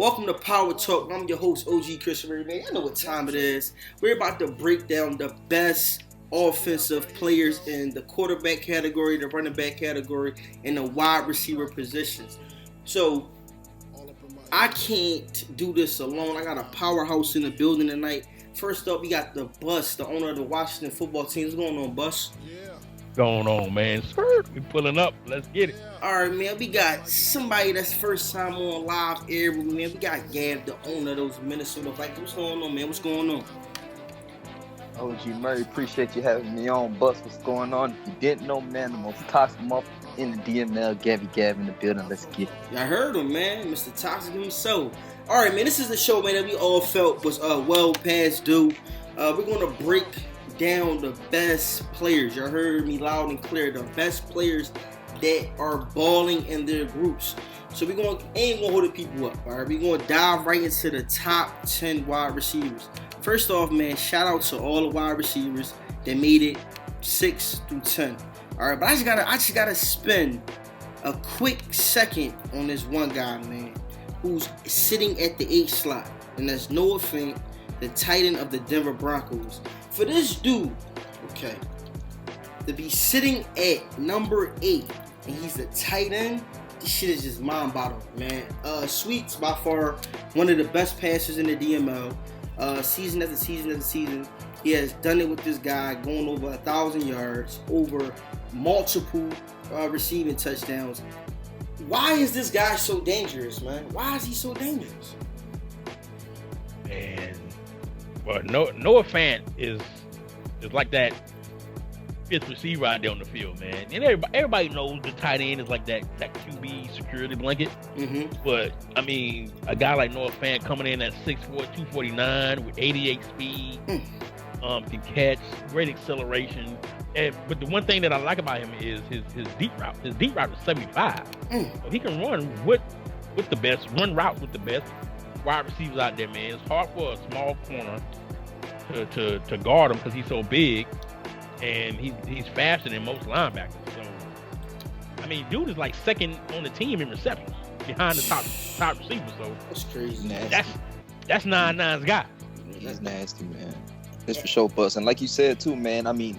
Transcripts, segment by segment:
Welcome to Power Talk. I'm your host, OG Christopher. Man, you know what time it is. We're about to break down the best offensive players in the quarterback category, the running back category, and the wide receiver positions. So, I can't do this alone. I got a powerhouse in the building tonight. First up, we got the Bus, the owner of the Washington football team. What's going on, Bus? Going on, man? We pulling up. Let's get it. All right, man. We got somebody that's first time on live air with me, man. We got Gab, the owner of those Minnesota Vikings. What's going on, man? What's going on? OG Murray, appreciate you having me on. Bus, what's going on? If you didn't know, man, the most toxic month in the DML, Gabby Gab in the building. Let's get it. Y'all heard him, man. Mr. Toxic himself. All right, man. This is the show, man, that we all felt was well past due. We're going to break down the best players. Y'all heard me loud and clear. The best players that are balling in their groups. So ain't gonna hold the people up. All right, we're gonna dive right into the top 10 wide receivers. First off, man, shout out to all the wide receivers that made it 6 through 10. All right, but I just gotta spend a quick second on this one guy, man, who's sitting at the 8 slot, and that's Noah Fant, the tight end of the Denver Broncos. For this dude, okay, to be sitting at number 8, and he's a tight end, this shit is just mind-boggling, man. Sweet's by far one of the best passers in the DML. Season after season after season, he has done it with this guy, going over 1,000 yards, over multiple receiving touchdowns. Why is this guy so dangerous, man? Why is he so dangerous? And well, Noah Fant is like that fifth receiver out there on the field, man. And everybody knows the tight end is like that QB security blanket. Mm-hmm. But I mean, a guy like Noah Fant coming in at 6'4", 249 with 88 speed, can catch, great acceleration. But the one thing that I like about him is his deep route. His deep route is 75. So he can run run routes with the best wide receivers out there, man. It's hard for a small corner to guard him because he's so big, and he's faster than most linebackers. So, I mean, dude is like second on the team in receptions behind the top receiver. So that's crazy. That's 9-9's guy. He's nasty, man. It's for sure, Bus. And like you said too, man, I mean,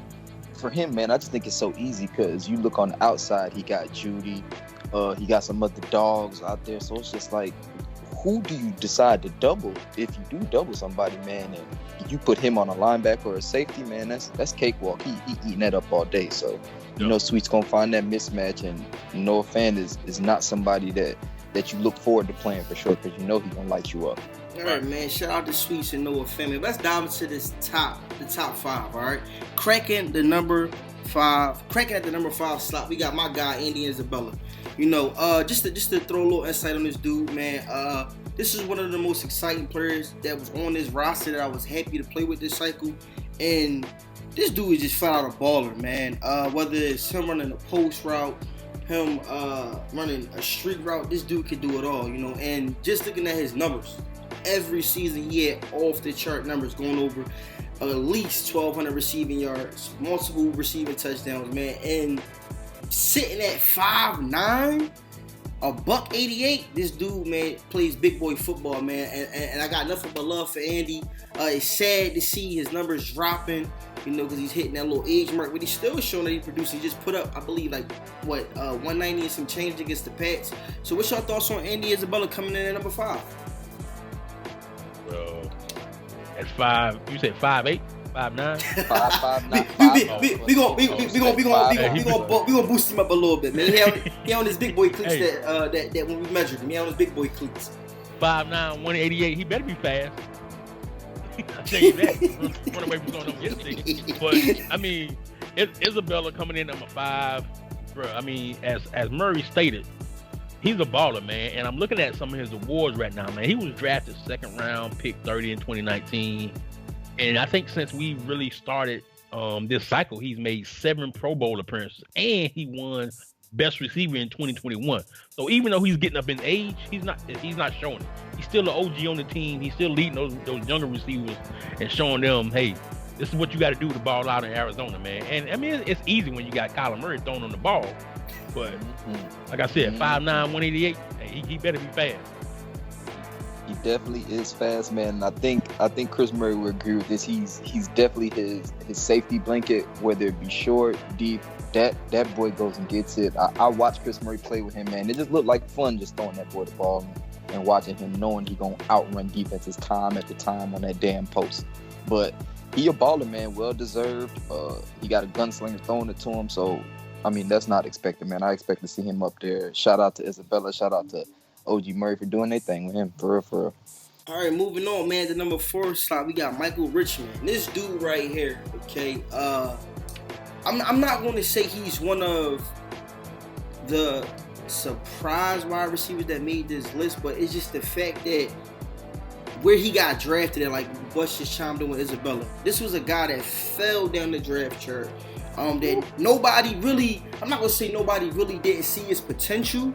for him, man, I just think it's so easy because you look on the outside, he got Judy, he got some other dogs out there. So it's just like, who do you decide to double if you do double somebody, man, and you put him on a linebacker or a safety, man, that's cakewalk. He eating that up all day. So, you know, Sweet's going to find that mismatch, and Noah Fant is not somebody that you look forward to playing for sure because you know he's going to light you up. All right, man. Shout out to Sweets and Noah Fant. Let's dive into the top 5, all right? Cracking at the number 5 slot, we got my guy, Andy Isabella. You know, just to throw a little insight on this dude, man. This is one of the most exciting players that was on this roster that I was happy to play with this cycle. And this dude is just flat out a baller, man. Whether it's him running a post route, him running a street route, this dude can do it all, you know. And just looking at his numbers, every season he had off the chart numbers, going over at least 1,200 receiving yards, multiple receiving touchdowns, man. And sitting at 5'9", $188, this dude, man, plays big boy football, man. And I got nothing but love for Andy. It's sad to see his numbers dropping, you know, because he's hitting that little age mark, but he's still showing that he's producing. He just put up, I believe, 190 and some change against the Pats. So what's your thoughts on Andy Isabella coming in at number 5? At 5, you said 5'8", 5'9"? 5'9". We gonna boost him up a little bit, man. He on his big boy cleats that when we measured him, he on his big boy cleats. 5'9", 188. He better be fast. I'll tell you that. Run away from going on yesterday. But I mean, Isabella coming in number 5, bro. I mean, as Murray stated, he's a baller, man. And I'm looking at some of his awards right now, man. He was drafted 2nd round, pick 30 in 2019. And I think since we really started this cycle, he's made 7 Pro Bowl appearances, and he won Best Receiver in 2021. So even though he's getting up in age, he's not showing it. He's still the OG on the team. He's still leading those younger receivers and showing them, hey, this is what you got to do to ball out in Arizona, man. And I mean, it's easy when you got Kyler Murray throwing on the ball. But like I said, 5'9", 188, he better be fast. definitely is fast, man. And I think Chris Murray would agree with this. He's definitely his safety blanket, whether it be short, deep. That boy goes and gets it. I watched Chris Murray play with him, man. It just looked like fun just throwing that boy the ball and watching him, knowing he gonna outrun defenses time after time on that damn post. But he a baller, man. Well deserved. He got a gunslinger throwing it to him, so I mean that's not expected, man. I expect to see him up there. Shout out to Isabella. Shout out to OG Murray for doing their thing with him, for real. All right, moving on, man. The number 4 slot, we got Michael Richmond. This dude right here, okay. I'm not going to say he's one of the surprise wide receivers that made this list, but it's just the fact that where he got drafted at, like Bush just chimed in with Isabella. This was a guy that fell down the draft chart. That nobody really, I'm not going to say nobody really didn't see his potential,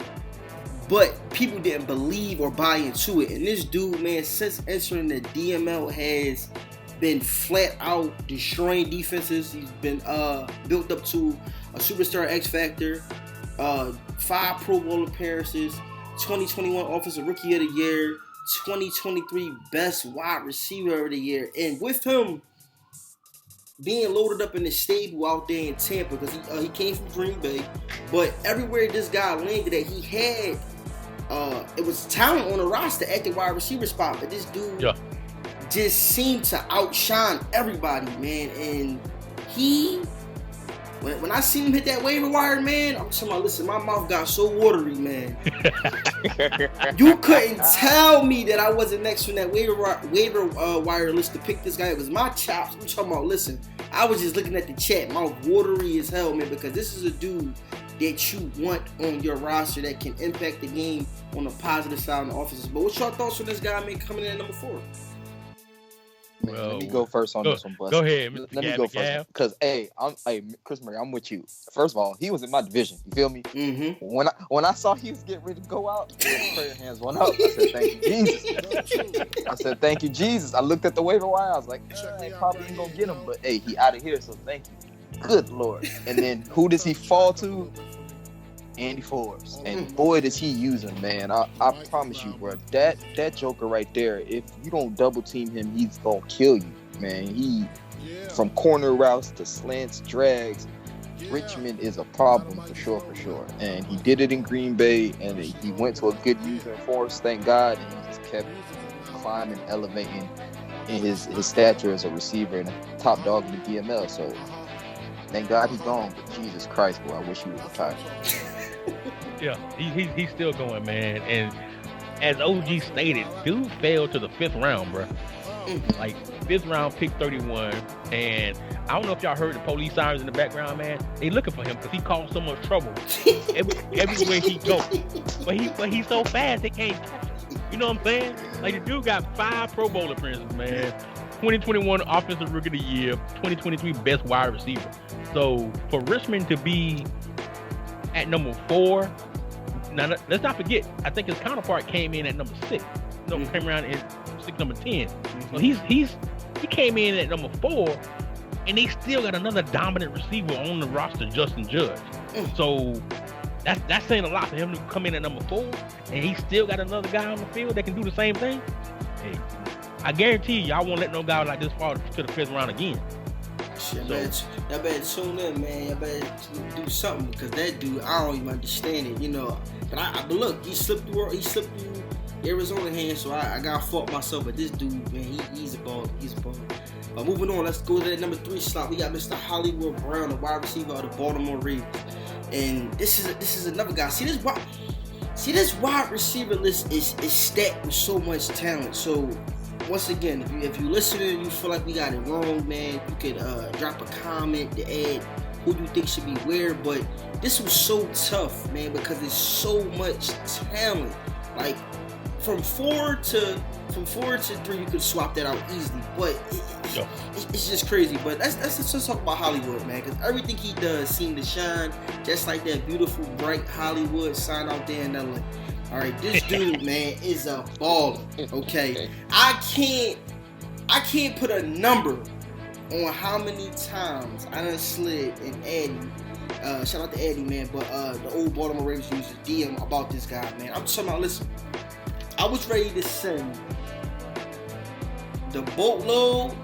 but people didn't believe or buy into it. And this dude, man, since entering the DML has been flat out destroying defenses. He's been built up to a superstar X Factor, 5 Pro Bowl appearances, 2021 Offensive Rookie of the Year, 2023 Best Wide Receiver of the Year. And with him being loaded up in the stable out there in Tampa, because he came from Green Bay, but everywhere this guy landed at, he had it was talent on the roster at the wide receiver spot, but this dude just seemed to outshine everybody, man. And he, when I seen him hit that waiver wire, man, I'm talking about, listen, my mouth got so watery, man. You couldn't tell me that I wasn't next on that waiver wire list to pick this guy. It was my chops. I'm talking about, listen, I was just looking at the chat, mouth watery as hell, man, because this is a dude that you want on your roster that can impact the game on the positive side of the offenses. But what's your thoughts on this guy, man, coming in at number 4? Man, let me go first on this one, Bus. Go ahead, Mr. Let me go first, because Chris Murray, I'm with you. First of all, he was in my division. You feel me? Mm-hmm. When I saw he was getting ready to go out, prayer hands went up. I said, "Thank you, Jesus." I said, "Thank you, Jesus." I looked at the waiver wire. I was like, "I probably ain't gonna get him, but hey, he out of here, so thank you." Good Lord. And then who does he fall to? Andy Forbes. And boy, does he use him, man. I promise you, bro. That joker right there, if you don't double team him, he's gonna kill you, man. He, from corner routes to slants, drags, Richmond is a problem for sure. And he did it in Green Bay, and he went to a good user in Force, thank God, and he just kept climbing, elevating in his stature as a receiver and a top dog in the DML. So thank God he's gone, but Jesus Christ, boy, I wish he was retired. Yeah, he's still going, man. And as OG stated, dude fell to the 5th round, bro. Like 5th round, pick 31. And I don't know if y'all heard the police sirens in the background, man. They looking for him because he caused so much trouble everywhere he goes. But he's so fast they can't catch him. You know what I'm saying? Like the dude got 5 Pro Bowl appearances, man. 2021 Offensive Rookie of the Year, 2023 Best Wide Receiver. So for Richmond to be at number 4, now let's not forget, I think his counterpart came in at number 6. No, came around at number 10. So he came in at number 4, and they still got another dominant receiver on the roster, Justin Judge. So that's saying a lot for him to come in at number 4, and he still got another guy on the field that can do the same thing. Hey, I guarantee you, y'all won't let no guy like this fall to the 5th round again. Shit, y'all better tune in, man. Y'all better do something, because that dude, I don't even understand it, you know. But look, he slipped through Arizona hands, so I got fault myself. But this dude, man, he's a baller. But moving on, let's go to that number 3 slot. We got Mr. Hollywood Brown, the wide receiver of the Baltimore Ravens, and this is another guy. See this wide receiver list is stacked with so much talent. So once again, if you listen and you feel like we got it wrong, man, you could drop a comment to add who you think should be where. But this was so tough, man, because there's so much talent. Like from 4 to 3, you could swap that out easily. But it's just crazy. But let's just talk about Hollywood, man, because everything he does seems to shine, just like that beautiful, bright Hollywood sign out there in LA. All right, this dude, man, is a baller. Okay, I can't put a number on how many times I done slid in Eddie. Shout out to Eddie, man. But the old Baltimore Ravens used to DM about this guy, man. I'm talking about, listen, I was ready to send the boatload,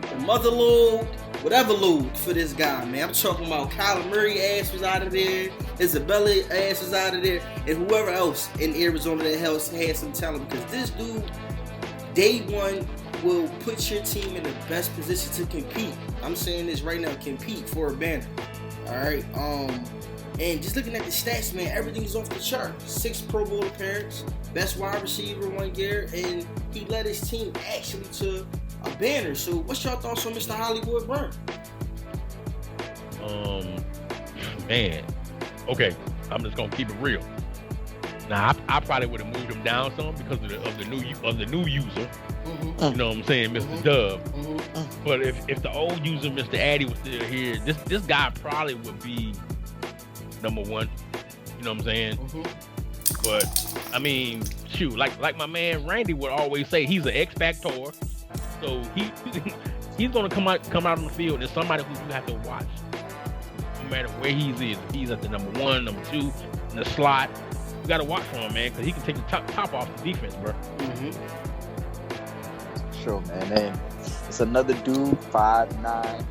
the mother load, whatever load for this guy, man. I'm talking about Kyler Murray ass was out of there, Isabella ass was out of there, and whoever else in Arizona that had some talent, because this dude, day one, will put your team in the best position to compete. I'm saying this right now, compete for a banner. All right. And just looking at the stats, man, everything's off the chart. 6 Pro Bowl appearances, best wide receiver one year, and he led his team actually to a banner. So, what's your thoughts on Mr. Hollywood Brown? Man, okay, I'm just gonna keep it real. Now, I probably would have moved him down some because of the new user. Mm-hmm. You know what I'm saying, Mr. Mm-hmm. Dub. Mm-hmm. But if the old user, Mr. Addy, was still here, this guy probably would be number one. You know what I'm saying? Mm-hmm. But I mean, shoot, like my man Randy would always say, he's an X factor. So he's gonna come out on the field as somebody who you have to watch, no matter where he is. If he's at the number 1, number 2, in the slot, you gotta watch for him, man, because he can take the top off the defense, bro. Mm-hmm. Sure, man. And it's another dude, 5'9",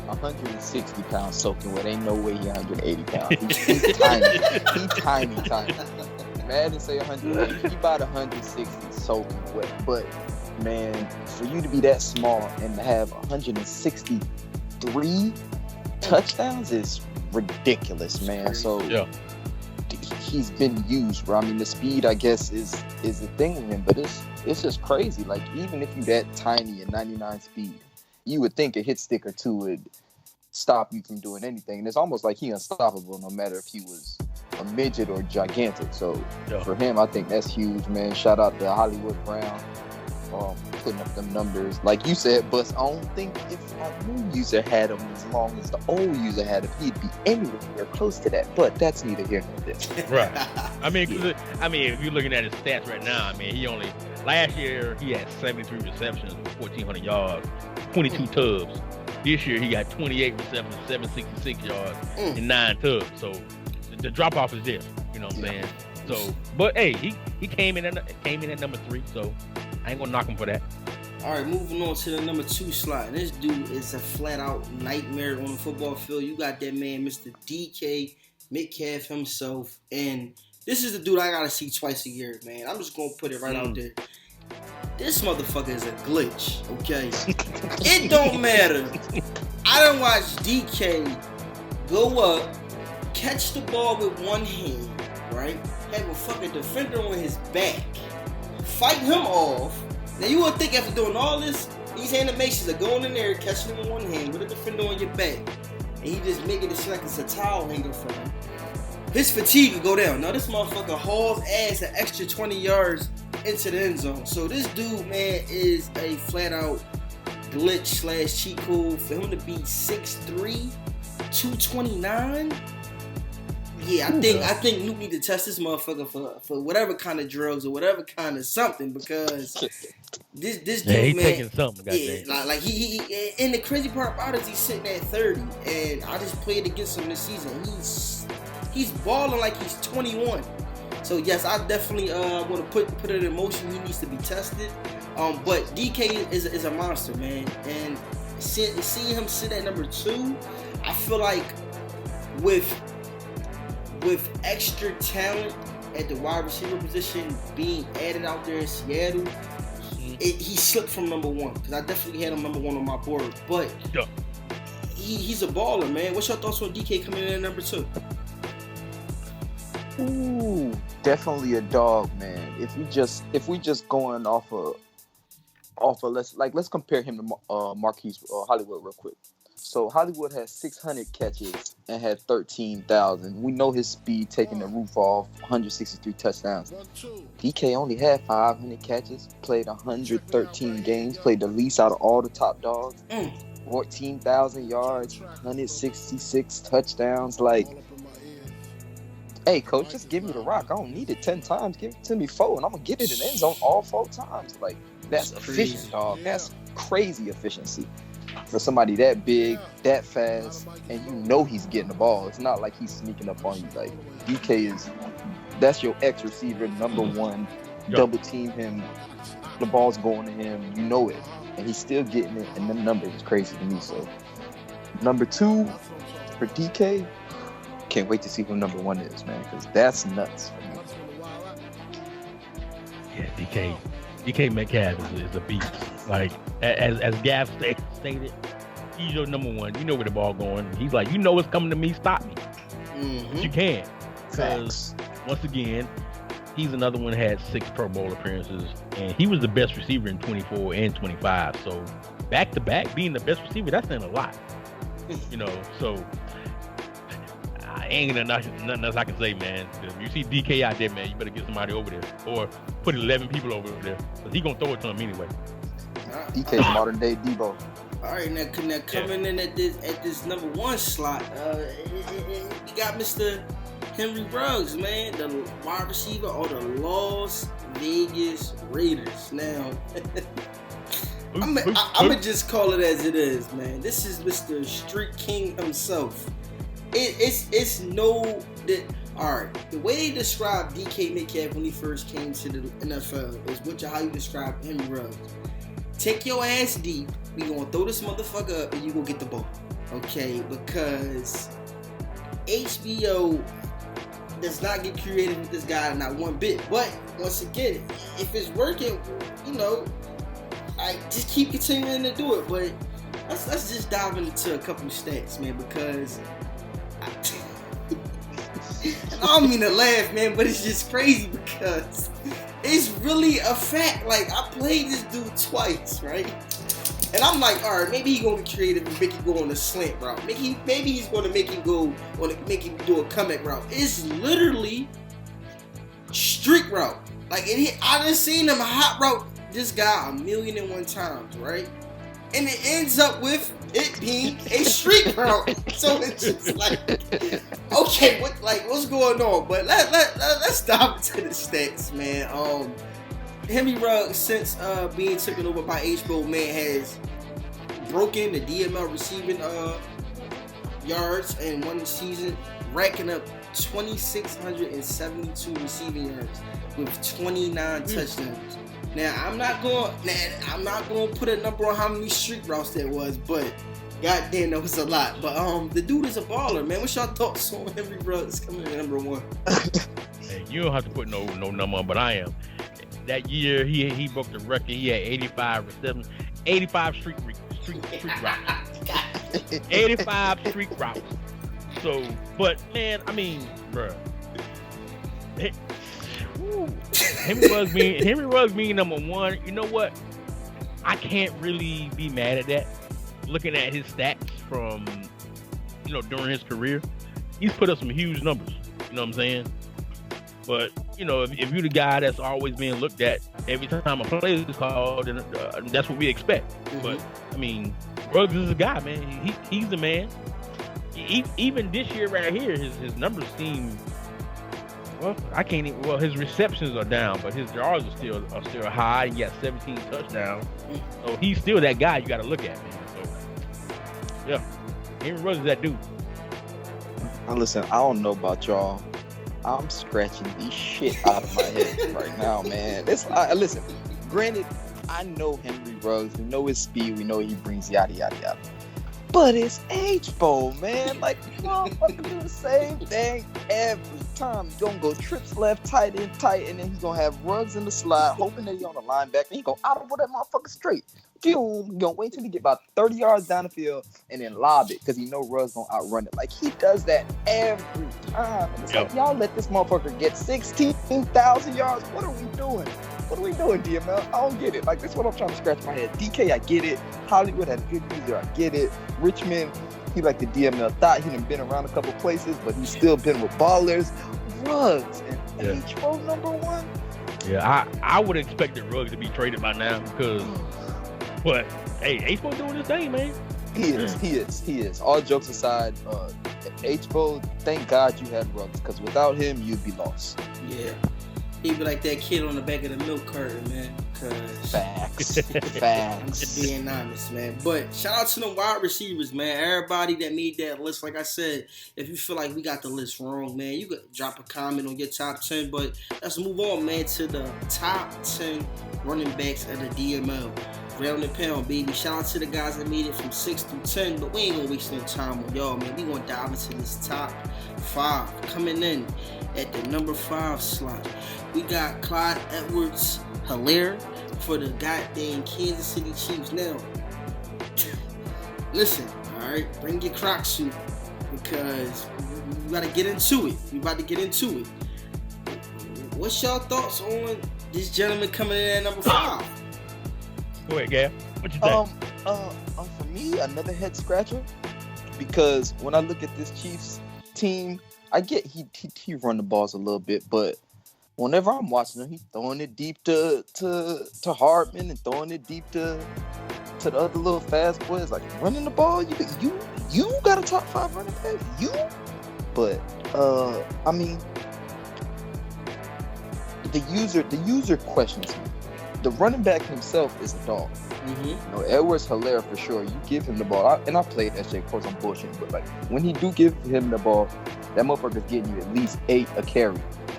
160 pounds soaking wet. Ain't no way he 180 pounds. He's tiny. He's tiny. Madden say 180. He about 160 soaking wet. But man, for you to be that small and to have 163 touchdowns is ridiculous, man. So yeah, he's been used, bro. I mean, the speed, I guess, is the thing with him, but it's just crazy. Like, even if you that tiny and 99 speed, you would think a hit stick or two would stop you from doing anything. And it's almost like he's unstoppable, no matter if he was a midget or gigantic. So for him, I think that's huge, man. Shout out to Hollywood Brown, putting up them numbers. Like you said, but I don't think if our new user had him as long as the old user had him, he'd be anywhere close to that. But that's neither here nor there. Right. I mean, if you're looking at his stats right now, I mean, last year he had 73 receptions, 1,400 yards, 22 tubs. This year he got 28 receptions, 766 yards, and 9 tubs. So the drop off is there. You know what I'm saying? So, but hey, he came in at number 3. So I ain't gonna knock him for that. All right, moving on to the number 2 slot. And this dude is a flat out nightmare on the football field. You got that man, Mr. DK Metcalf himself, and this is the dude I gotta see twice a year, man. I'm just gonna put it right out there. This motherfucker is a glitch, okay? It don't matter. I done watched DK go up, catch the ball with one hand, right? Have a fucking defender on his back, fight him off. Now you would think after doing all this, these animations are going in there, catching him with one hand, with a defender on your back, and he just making it seem like it's a towel hanger for him. His fatigue will go down. Now this motherfucker hauls ass an extra 20 yards into the end zone. So this dude, man, is a flat out glitch / cheat code. For him to be 6'3", 229. Yeah, I think Nuke need to test this motherfucker for whatever kind of drugs or whatever kind of something, because this dude, he's man, taking something. like he and the crazy part about it is he's sitting at 30, and I just played against him this season. He's balling like he's 21. So yes, I definitely want to put it in motion. He needs to be tested. But DK is a monster, man. And seeing him sit at number 2, I feel like with extra talent at the wide receiver position being added out there in Seattle, he slipped from number 1, because I definitely had him number 1 on my board. But he's a baller, man. What's your thoughts on DK coming in at number 2? Ooh, definitely a dog, man. If we just going off of let's compare him to Marquise Hollywood real quick. So Hollywood has 600 catches and had 13,000. We know his speed taking the roof off, 163 touchdowns. DK only had 500 catches, played 113 games, played the least out of all the top dogs. 14,000 yards, 166 touchdowns. Like, hey, coach, just give me the rock. I don't need it 10 times. Give it to me 4, and I'm going to get it in the end zone all 4 times. Like, that's efficient, dog. That's crazy efficiency for somebody that big, that fast, and you know he's getting the ball. It's not like he's sneaking up on you. Like, DK that's your X receiver, number 1. Double team him. The ball's going to him. You know it. and he's still getting it, and the numbers is crazy to me. So number 2 for DK, can't wait to see who number 1 is, man, because that's nuts for me. Yeah, DK Metcalf is a beast. Like as Gav stated, he's your number 1. You know where the ball going. He's like, you know what's coming to me. Stop me. Mm-hmm. You can, because once again, he's another one that had 6 Pro Bowl appearances, and he was the best receiver in 24 and 25. So back to back, being the best receiver, that's saying a lot. You know, so I ain't gonna nothing else I can say, man. If you see DK out there, man, you better get somebody over there, or put 11 people over there, because he gonna throw it to him anyway. DK's modern day Debo. All right, now coming in at this number 1 slot, you got Mr. Henry Ruggs, man, the wide receiver of the Las Vegas Raiders. Now, I'm gonna just call it as it is, man. This is Mr. Street King himself. It's no that. All right, the way they described DK Metcalf when he first came to the NFL is how you describe Henry Ruggs. Take your ass deep. We gonna throw this motherfucker up and you gonna get the ball, okay? Because HBO does not get creative with this guy not one bit. But once again, if it's working, you know, I just keep continuing to do it. But let's just dive into a couple of stats, man, because I don't mean to laugh, man, but it's just crazy because it's really a fact. Like, I played this dude twice, right? And I'm like, all right, maybe he's gonna be creative and make it go on a slant route. Maybe he's gonna make him do a comeback route. It's literally streak route. Like, I done seen him hot route this guy 1,000,001 times, right? And it ends up with it being a streak route. So it's just like, okay, what's going on? But let's dive into the stats, man. Henry Ruggs, since being taken over by HBO, man, has broken the DML receiving yards in one season, racking up 2,672 receiving yards with 29 touchdowns. Now I'm not going to put a number on how many street routes there was, but goddamn, that was a lot. But the dude is a baller, man. What's y'all thoughts on Henry Ruggs coming in number 1? Hey, you don't have to put no number on, but I am. That year he broke the record. He had 85 street routes. 85 street routes. So, but man, I mean, bruh. Henry Ruggs being number 1. You know what? I can't really be mad at that. Looking at his stats from, during his career, he's put up some huge numbers. You know what I'm saying? But, if you're the guy that's always being looked at every time a play is called, then that's what we expect. Mm-hmm. But, I mean, Ruggs is a guy, man. He's the man. Even this year right here, his numbers seem, well, I can't even, well, his receptions are down, but his yards are still high. He got 17 touchdowns. So he's still that guy you got to look at, man. So, yeah, Henry Ruggs is that dude. Now listen, I don't know about y'all. I'm scratching the shit out of my head right now, man. Listen, granted, I know Henry Ruggs. We know his speed. We know he brings yada, yada, yada. But it's H-Bowl, man. Like, motherfucker do the same thing every time. He's going to go trips left, tight, and then he's going to have Ruggs in the slot, hoping that he's on the linebacker. He's going to audible that motherfucker straight. He's going to wait till he get about 30 yards down the field and then lob it because he know Ruggs going to outrun it. Like, he does that every time. And it's like, y'all let this motherfucker get 16,000 yards. What are we doing? What are we doing, DML? I don't get it. Like, this is what I'm trying to scratch my head. DK, I get it. Hollywood had a good user. I get it. Richmond, he like the DML thought. He done been around a couple places, but he's still been with ballers. Ruggs and H-Bowl number 1. Yeah, I would have expected Ruggs to be traded by now because, but hey, H-Bowl doing his thing, man. He is. All jokes aside, H-Bowl, thank God you had Ruggs because without him, you'd be lost. Yeah. He'd be like that kid on the back of the milk carton, man. Facts. I'm just being honest, man. But shout out to the wide receivers, man. Everybody that made that list. Like I said, if you feel like we got the list wrong, man, you could drop a comment on your top 10. But let's move on, man, to the top 10 running backs of the DML. Round and pound, baby. Shout out to the guys that made it from 6 through 10, but we ain't gonna waste any time on y'all, man. We gonna dive into this top 5. Coming in at the number 5 slot, we got Clyde Edwards-Helaire for the goddamn Kansas City Chiefs. Now, listen, all right, bring your croc suit because we gotta get into it. We about to get into it. What's y'all thoughts on this gentleman coming in at number 5? Go ahead, Gab. What you think? For me, another head scratcher because when I look at this Chiefs team, I get he run the balls a little bit, but whenever I'm watching him, he's throwing it deep to Hardman and throwing it deep to the other little fast boys. Like running the ball, you got a top 5 running back, you. But I mean, the user questions me. The running back himself is a dog. Mm-hmm. You know, Edwards-Helaire for sure. You give him the ball, I played SJ. Of course, I'm bullshitting, but like when he do give him the ball, that motherfucker's getting you at least 8 a carry,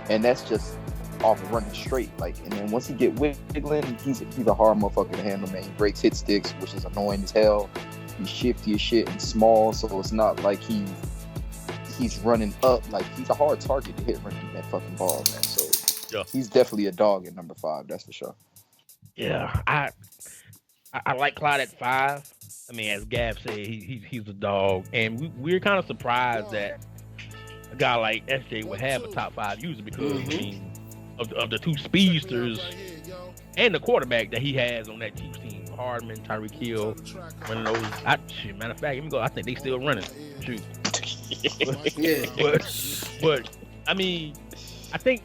and that's just off running straight. Like, and then once he get wiggling, he's a hard motherfucker to handle, man. He breaks hit sticks, which is annoying as hell. He's shifty as shit and small, so it's not like he's running up. Like he's a hard target to hit running that fucking ball, man. So yeah, he's definitely a dog at number 5. That's for sure. Yeah, I like Clyde at 5. I mean, as Gab said, he's a dog, and we're kind of surprised that a guy like SJ would have a top 5 user because I mean, of the 2 speedsters and the quarterback that he has on that Chiefs team, Hardman, Tyreek Hill, one of those. Matter of fact, let me go. I think they still running. Shoot. but I mean, I think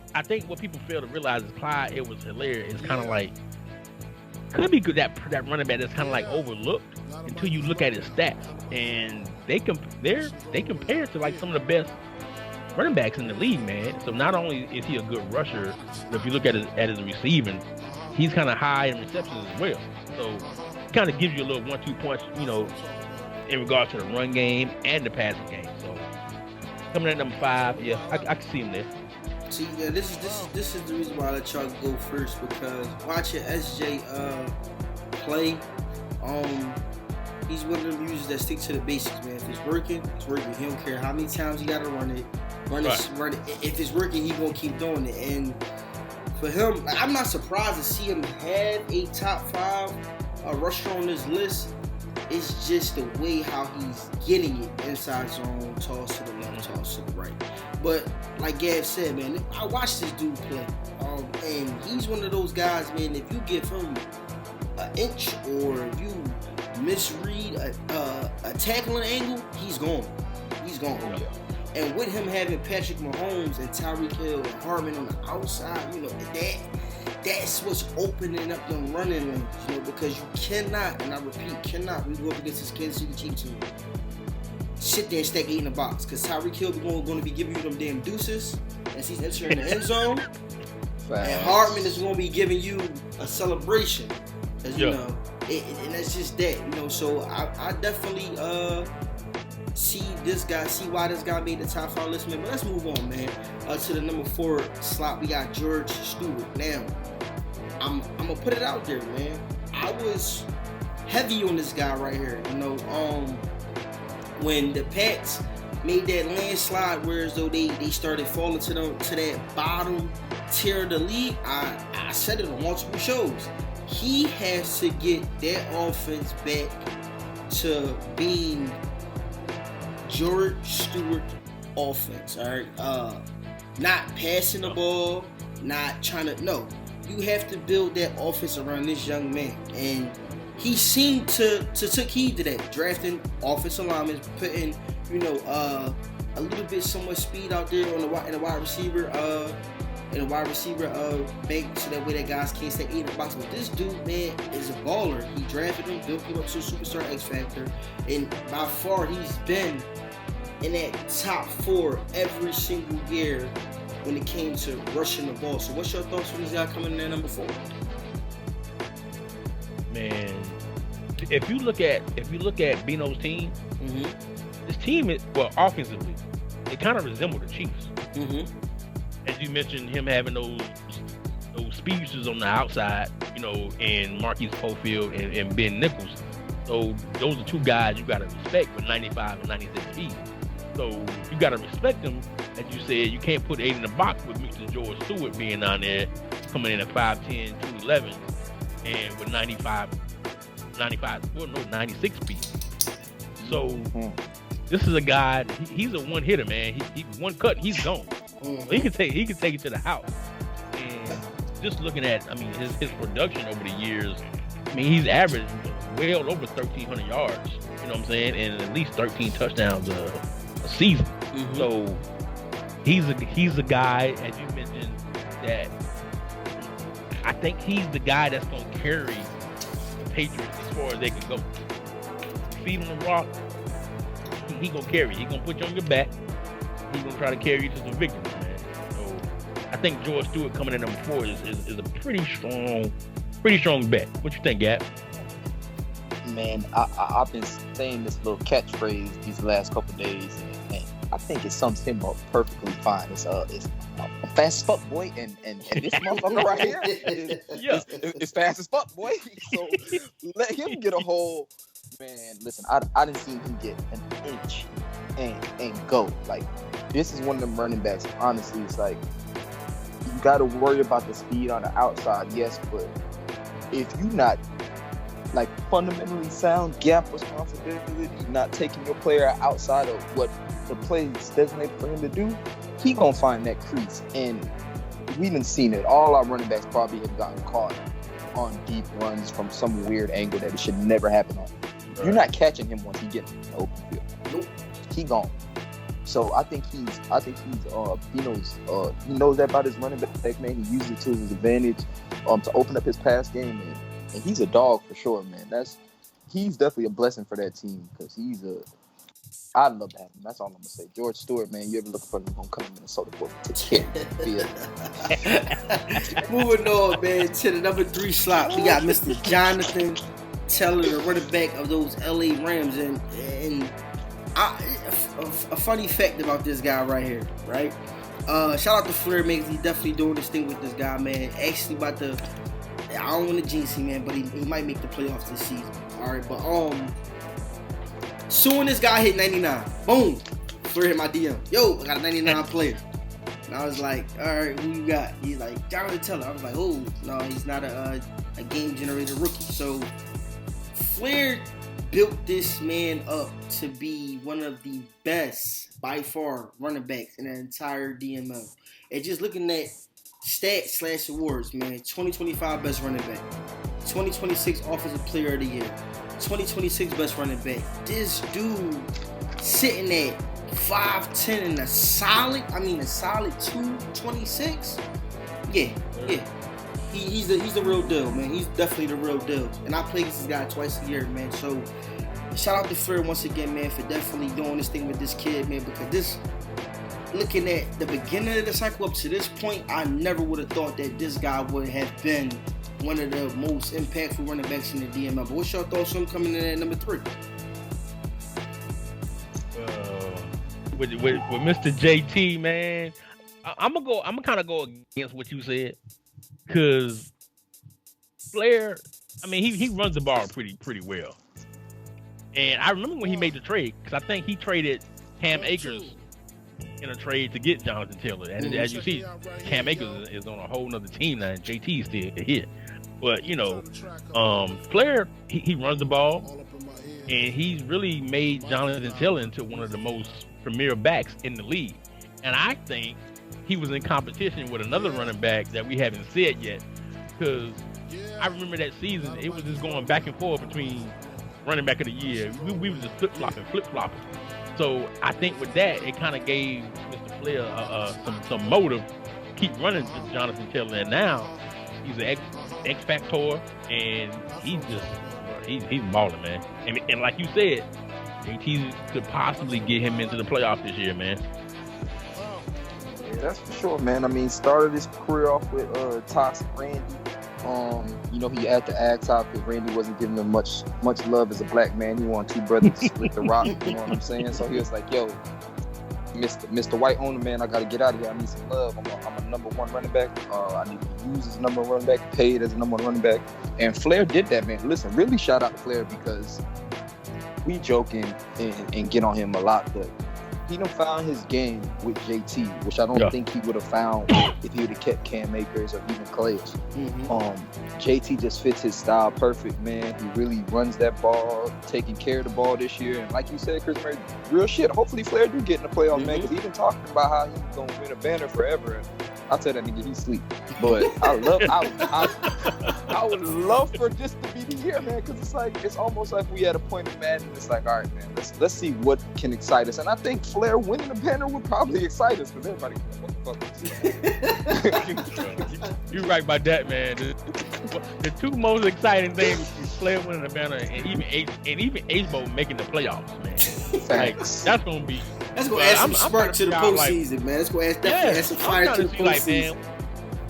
what people fail to realize is Clyde Edwards-Helaire is kind of like. Could be good that running back that's kind of like overlooked until you look at his stats, and they compare to like some of the best running backs in the league, man. So not only is he a good rusher, but if you look at his receiving, he's kind of high in receptions as well. So it kind of gives you a little 1-2 punch, you know, in regards to the run game and the passing game. So coming at number 5, yeah, I can see him there. See, yeah, this is the reason why I let y'all go first, because watching SJ play, he's one of them users that stick to the basics, man. If it's working, it's working. He don't care how many times you gotta run it. If it's working, he gonna keep doing it. And for him, I'm not surprised to see him have a top 5 rusher on this list. It's just the way how he's getting it inside zone, toss to the left, toss to the right. But like Gab said, man, I watched this dude play, and he's one of those guys, man. If you give him an inch or if you misread a tackling angle, he's gone. He's gone. Oh, yeah. And with him having Patrick Mahomes and Tyreek Hill and Hardman on the outside, you know, that's what's opening up them running lanes, you know, because you cannot, and I repeat, cannot, we go up against this Kansas City Chiefs team, sit there and stack 8 in the box, because Tyreek Hill is going to be giving you them damn deuces as he's entering the end zone, and Hardman is going to be giving you a celebration, as you know, and that's just that, you know. So I definitely see why this guy made the top 5 list, man. But let's move on, man, to the number 4 slot. We got George Stewart. Now, I'm gonna put it out there, man. I was heavy on this guy right here. You know, when the Pats made that landslide, whereas though they started falling to that bottom tier of the league, I said it on multiple shows. He has to get that offense back to being George Stewart offense. All right, not passing the ball, not trying to. No, you have to build that offense around this young man, and he seemed to took heed to that, drafting offensive linemen, putting a little bit somewhat speed out there on in the wide receiver bank, so that way that guys can't stay in the box. But this dude, man, is a baller. He drafted him, built him up to a superstar X Factor, and by far he's been in that top 4 every single year when it came to rushing the ball. So what's your thoughts on this guy coming in at number 4? Man, if you look at Bino's team, this team is, well, offensively, it kind of resembled the Chiefs. As you mentioned, him having those speedsters on the outside, and Marquise Cofield and Ben Nichols. So those are two guys you got to respect with 95 and 96 speed. So you got to respect them. As you said, you can't put 8 in the box with Mr. George Stewart being down there, coming in at 5'10", 211, and with 96 speed. So this is a guy. He's a one hitter, man. He one cut, he's gone. So he can take it to the house. And just looking at, his production over the years. He's averaged well over 1,300 yards. You know what I'm saying, and at least 13 touchdowns a season. So he's a guy, as you mentioned, that I think he's the guy that's gonna carry the Patriots as far as they can go. Feet on the rock, he gonna carry you. He gonna put you on your back. He's gonna try to carry you to some victory, man. So I think George Stewart coming in number 4 is a pretty strong bet. What you think, Gap? Man, I've been saying this little catchphrase these last couple of days, and I think it sums him up perfectly fine. It's a fast as fuck, boy, and this motherfucker right here is fast as fuck, boy. So let him get a whole. Man, listen, I didn't see him get an inch and go. Like, this is one of them running backs. Honestly, it's like you got to worry about the speed on the outside, yes, but if you not like fundamentally sound, gap responsibility, not taking your player outside of what the play is designated for him to do, he gonna find that crease. And we done seen it. All our running backs probably have gotten caught on deep runs from some weird angle that it should never happen on. Right. You're not catching him once he gets in the open field. Nope. He gone. So I think he knows that about his running back, man. He uses it to his advantage to open up his pass game, and he's a dog for sure, man. He's definitely a blessing for that team because I'd love to have him. That's all I'm gonna say. George Stewart, man, you ever look for him, gonna come to Minnesota for to Moving on, man, to the number 3 slot, we got Mr. Jonathan Taylor, the running back of those LA Rams, and a funny fact about this guy right here, right? Shout out to Flair, man. He's definitely doing this thing with this guy, man. Actually, I don't want to jinx him, man, but he might make the playoffs this season. All right, but soon this guy hit 99, boom, Flair hit my DM. Yo, I got a 99 player. And I was like, all right, who you got? He's like, Jonathan Taylor. I was like, oh, no, he's not a game generator rookie. So Flair built this man up to be one of the best, by far, running backs in the entire DML. And just looking at stats / awards, man, 2025 best running back, 2026 offensive player of the year, 2026 best running back. This dude sitting at 5'10" and a solid 226. Yeah. He's the real deal, man. He's definitely the real deal. And I play against this guy twice a year, man. So shout out to Flair once again, man, for definitely doing this thing with this kid, man, because looking at the beginning of the cycle up to this point, I never would have thought that this guy would have been one of the most impactful running backs in the DML. But what's your thoughts on him coming in at number 3? With Mr. JT, man, I'm gonna kind of go against what you said, because Flair, he runs the ball pretty well. And I remember when he made the trade, because I think he traded Cam Akers in a trade to get Jonathan Taylor. And as you see, Cam Akers is on a whole nother team now, and JT is still here. But, Flair, he runs the ball, and he's really made Jonathan Taylor into one of the most premier backs in the league. And I think he was in competition with another running back that we haven't said yet, because I remember that season, it was just going back and forth between running back of the year. We were just flip-flopping. So I think with that, it kind of gave Mr. Flair some motive to keep running to Jonathan Taylor. And now he's an X Factor, and he's balling, man. And like you said, JT could possibly get him into the playoffs this year, man. Yeah, that's for sure, man. Started his career off with Toxic Randy. He had to act out because Randy wasn't giving him much love as a black man. He wanted 2 brothers to split the rock, you know what I'm saying? So he was like, yo, Mr. White owner, man, I got to get out of here. I need some love. I'm a number one running back. I need to use as number one running back, paid as a number one running back. And Flair did that, man. Listen, really shout out to Flair because we joking and get on him a lot, but he done found his game with JT, which I don't think he would have found if he would have kept Cam Akers or even Calais. JT just fits his style perfect, man. He really runs that ball, taking care of the ball this year. And like you said, Chris Murray, real shit. Hopefully Flair do get in the playoffs, man, because he been talking about how he's going to win a banner forever. And I'll tell that nigga he's sleep. But I would love for this to be the year, man, because it's almost like we at a point of Madden. It's like, all right, man, let's see what can excite us. And I think Flair winning the banner would probably excite us because everybody what the fuck. You're right about that, man. The two most exciting things is Flair winning the banner and even H-Bo making the playoffs, man. Like, that's gonna add some spark to the postseason, man. That's gonna add some fire to the postseason. Like, man,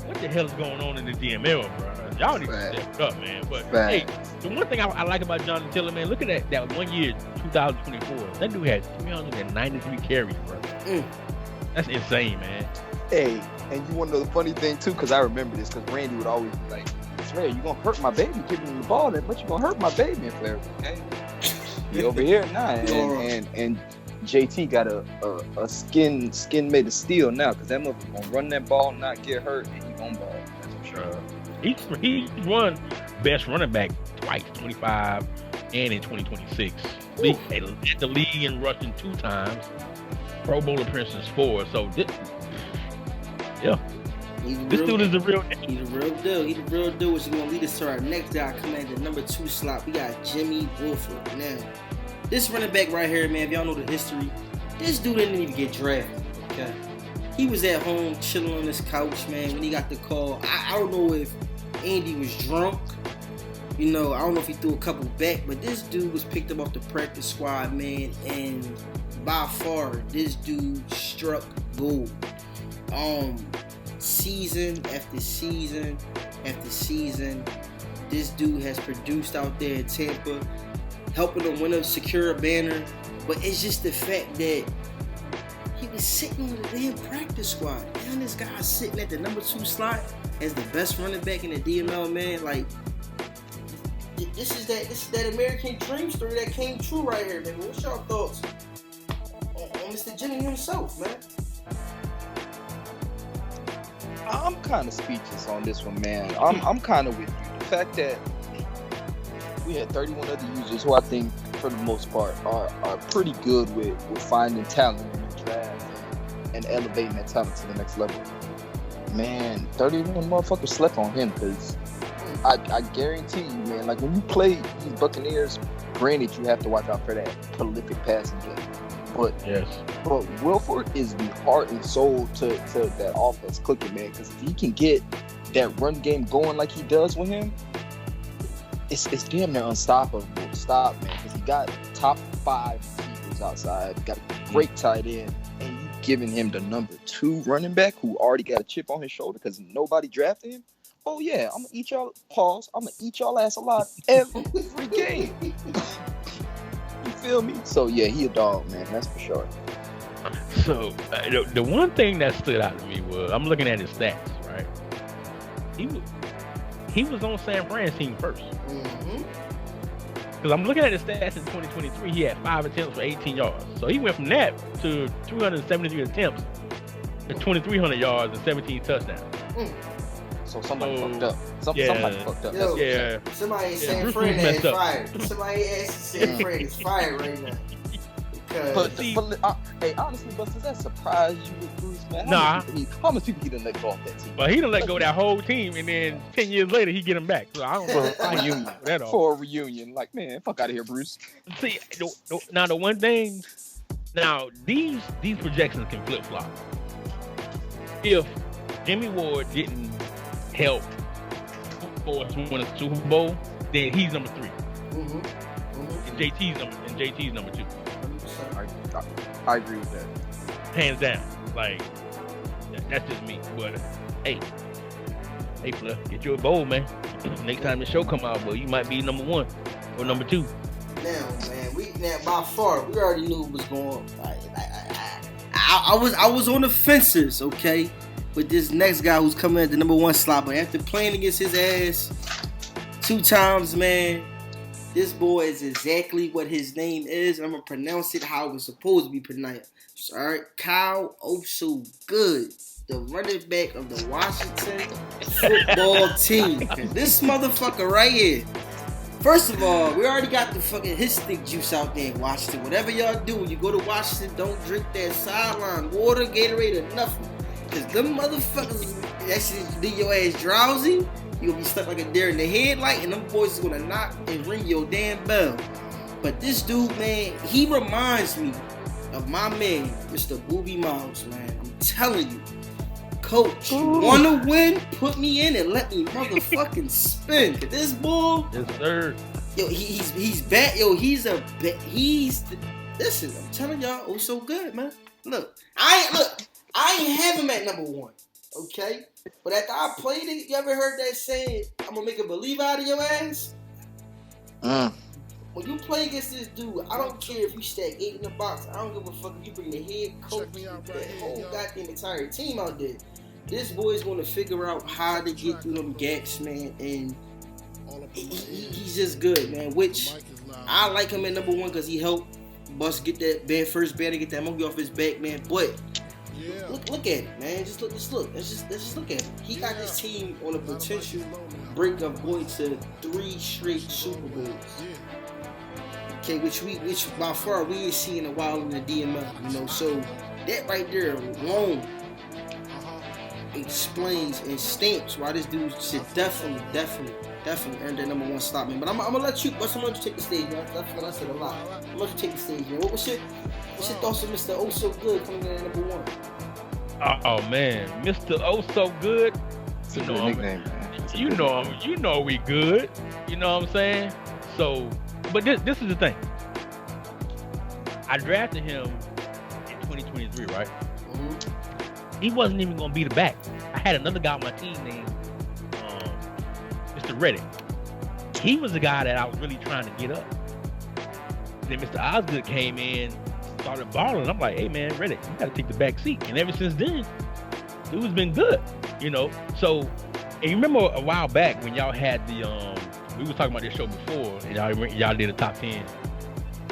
what the hell is going on in the DML, bro? Y'all need to step up, man. But hey, the one thing I like about Jonathan Taylor, man, look at that 1 year, 2024. That dude had 393 carries, bro. That's insane, man. Hey, and you want to know the funny thing too, because I remember this, because Randy would always be like, Flair, you gonna hurt my baby giving him the ball that much, you gonna hurt my baby. And Flair, hey, he over here now, and JT got a skin made of steel now, because that motherfucker gonna run that ball, not get hurt, and he gonna ball. That's for sure. He's run best running back twice, 25 and in 2026. Led the league in rushing 2 times. Pro Bowl appearances 4. So this dude is the real deal. He's the real deal. He's the real deal, which is going to lead us to our next guy coming at the number 2 slot. We got Jimmy Wolford. Now, this running back right here, man, if y'all know the history, this dude didn't even get drafted, okay? He was at home chilling on his couch, man, when he got the call. I don't know if Andy was drunk. You know, I don't know if he threw a couple back, but this dude was picked up off the practice squad, man, and by far, this dude struck gold. Season after season after season, this dude has produced out there in Tampa, helping them win a secure banner. But it's just the fact that he was sitting on the damn practice squad. Now this guy's sitting at the number 2 slot as the best running back in the DML, man. Like, this is that American dream story that came true right here, man. What's your thoughts on Mr. Jimmy himself, man? I'm kind of speechless on this one, man. I'm kind of with you. The fact that we had 31 other users who I think, for the most part, are pretty good with finding talent in the draft and elevating that talent to the next level. Man, 31 motherfuckers slept on him, because I guarantee you, man, like when you play these Buccaneers, granted you have to watch out for that prolific passing game. But Wolford is the heart and soul to that offense clicking, man. Because if he can get that run game going like he does with him, it's damn near unstoppable to stop, man. Because he got top 5 receivers outside, got a great tight end, and you giving him the number 2 running back who already got a chip on his shoulder because nobody drafted him. Oh yeah, I'm gonna eat y'all ass alive every game. You feel me? So yeah, he a dog, man. That's for sure. So the one thing that stood out to me was, I'm looking at his stats, right? He was on San Fran's team first. Because I'm looking at his stats in 2023. He had 5 attempts for 18 yards. So he went from that to 273 attempts to 2,300 yards and 17 touchdowns. So somebody fucked up. Somebody fucked up. Yo, somebody at San Fran is fired. Somebody at San Fran is fired right now. Hey, honestly, Buster, that surprised you with Bruce, man? How much people he done let go off that team? But he done let go that whole team, and then 10 years later, he get them back. So I don't know. For a reunion. Like, man, fuck out of here, Bruce. See, now the one thing, these projections can flip-flop. If Jimmy Ward didn't help for us win a Super Bowl, then he's number 3. And JT's number 2. I agree with that. Hands down. Like, that's just me. But hey, Flair, get you a bowl, man. Next time the show come out, boy, you might be number 1 or number 2. Now, man, by far, we already knew what was going on. I was on the fences, okay, with this next guy who's coming at the number 1 slot. But after playing against his ass 2 times, man, this boy is exactly what his name is. I'm gonna pronounce it how it's supposed to be pronounced. Sorry, Kyle Good, the running back of the Washington football team. This motherfucker right here. First of all, we already got the fucking his stick juice out there in Washington. Whatever y'all do when you go to Washington, don't drink that sideline water, Gatorade, or nothing. Cause them motherfuckers, that shit do your ass drowsy. You gonna be stuck like a deer in the headlight, and them boys is gonna knock and ring your damn bell. But this dude, man, he reminds me of my man, Mr. Booby Miles, man. I'm telling you. Coach, you wanna win? Put me in and let me motherfucking spin. Cause this boy, Yes, sir. yo, he's bad. Yo, listen, I'm telling y'all, oh so good, man. Look, I ain't have him at number 1, okay? But after I played it, you ever heard that saying, I'm gonna make a believer out of your ass? When you play against this dude, I don't care if you stack 8 in the box. I don't give a fuck if you bring the head coach, that whole goddamn entire team out there. This boy's gonna figure out how to get through them gaps, man, and he's just good, man. Which I like him at number 1 because he helped Bus get that first banner, get that monkey off his back, man. But look at it, man. Just look. Let's just look at him. He got this team on a potential break of going to 3 straight Super Bowls. Okay, which by far we ain't seen a while in the DML, you know. So that right there alone explains and stamps why this dude should definitely earn that number 1 slot, man. But I'm gonna let you take the stage, man. That's what I said a lot. I'm gonna let you take the stage, man. What's your thoughts on Mr. Oh So Good coming in at number 1? Oh man, Mr. Oh So Good. You know nickname, man. You know we good. You know what I'm saying? So, but this is the thing. I drafted him in 2023, right? Mm-hmm. He wasn't even gonna be the back. I had another guy on my team named Mr. Reddick. He was the guy that I was really trying to get up. Then Mr. Osgood came in, started balling. I'm like, hey man, Reddick, you gotta take the back seat. And ever since then, dude's been good, you know. So, and you remember a while back when y'all had we was talking about this show before, and y'all did a top 10.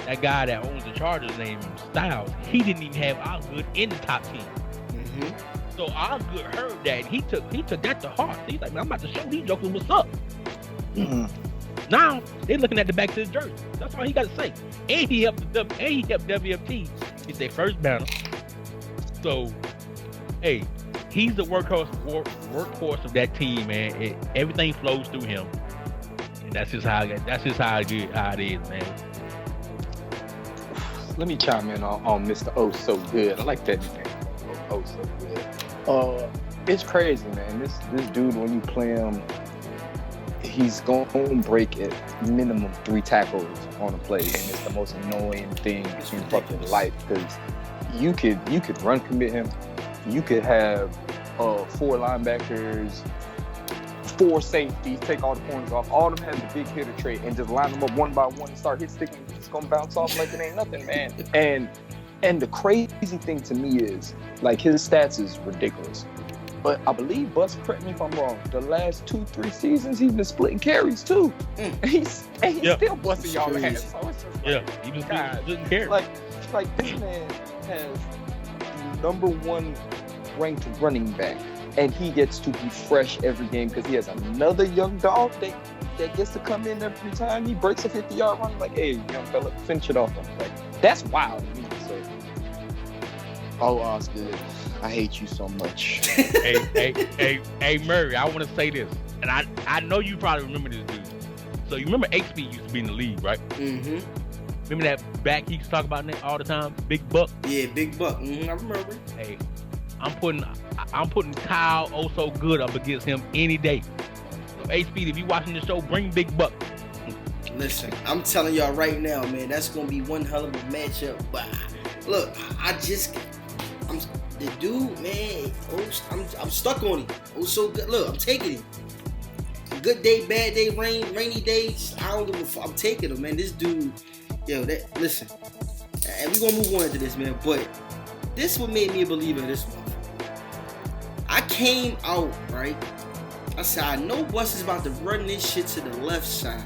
That guy that owns the Chargers named Styles, he didn't even have Osgood in the top 10. Mm-hmm. So Osgood heard that, and he took that to heart. He's like, man, I'm about to show these jokers what's up. Mm-hmm. Now they're looking at the back of his jersey. That's all he got to say. And he helped WFT get their first banner. So, hey, he's the workhorse of that team, man. Everything flows through him, and that's just how it is, man. Let me chime in on Mr. Oh So Good. I like that name. Oh So Good. It's crazy, man. This dude, when you play him, he's going to break at minimum 3 tackles on a play, and it's the most annoying thing in fucking life because you could run commit him. You could have 4 linebackers, 4 safeties, take all the corners off. All of them have the big hitter trait and just line them up one by one and start hit sticking. It's gonna bounce off like it ain't nothing, man. And the crazy thing to me is, like, his stats is ridiculous. But I believe, Bus, correct me if I'm wrong, the last 2-3 seasons he's been splitting carries too. And he's still busting y'all ass. So it's just like, he was splitting carries. Like this man has number 1 ranked running back, and he gets to be fresh every game because he has another young dog that gets to come in every time he breaks a 50-yard run. Like, hey, young fella, finish it off. Like, that's wild to me. So, Osgood, I hate you so much. hey, Murray, I want to say this, and I know you probably remember this dude. So you remember H-Speed used to be in the league, right? Mm-hmm. Remember that back he used to talk about all the time, Big Buck? Yeah, Big Buck. Mm-hmm, I remember. Hey, I'm putting Kyle Oh So Good up against him any day. So H-Speed, if you watching the show, bring Big Buck. Listen, I'm telling y'all right now, man, that's gonna be one hell of a matchup. But look, I'm the dude, man. I'm stuck on him. Oh So Good. Look, I'm taking him. Good day, bad day, rainy days. I don't give a fuck. I'm taking him, man. This dude, listen. And we're gonna move on into this, man. But this what made me a believer in this one. I came out, right? I said, I know Bus is about to run this shit to the left side.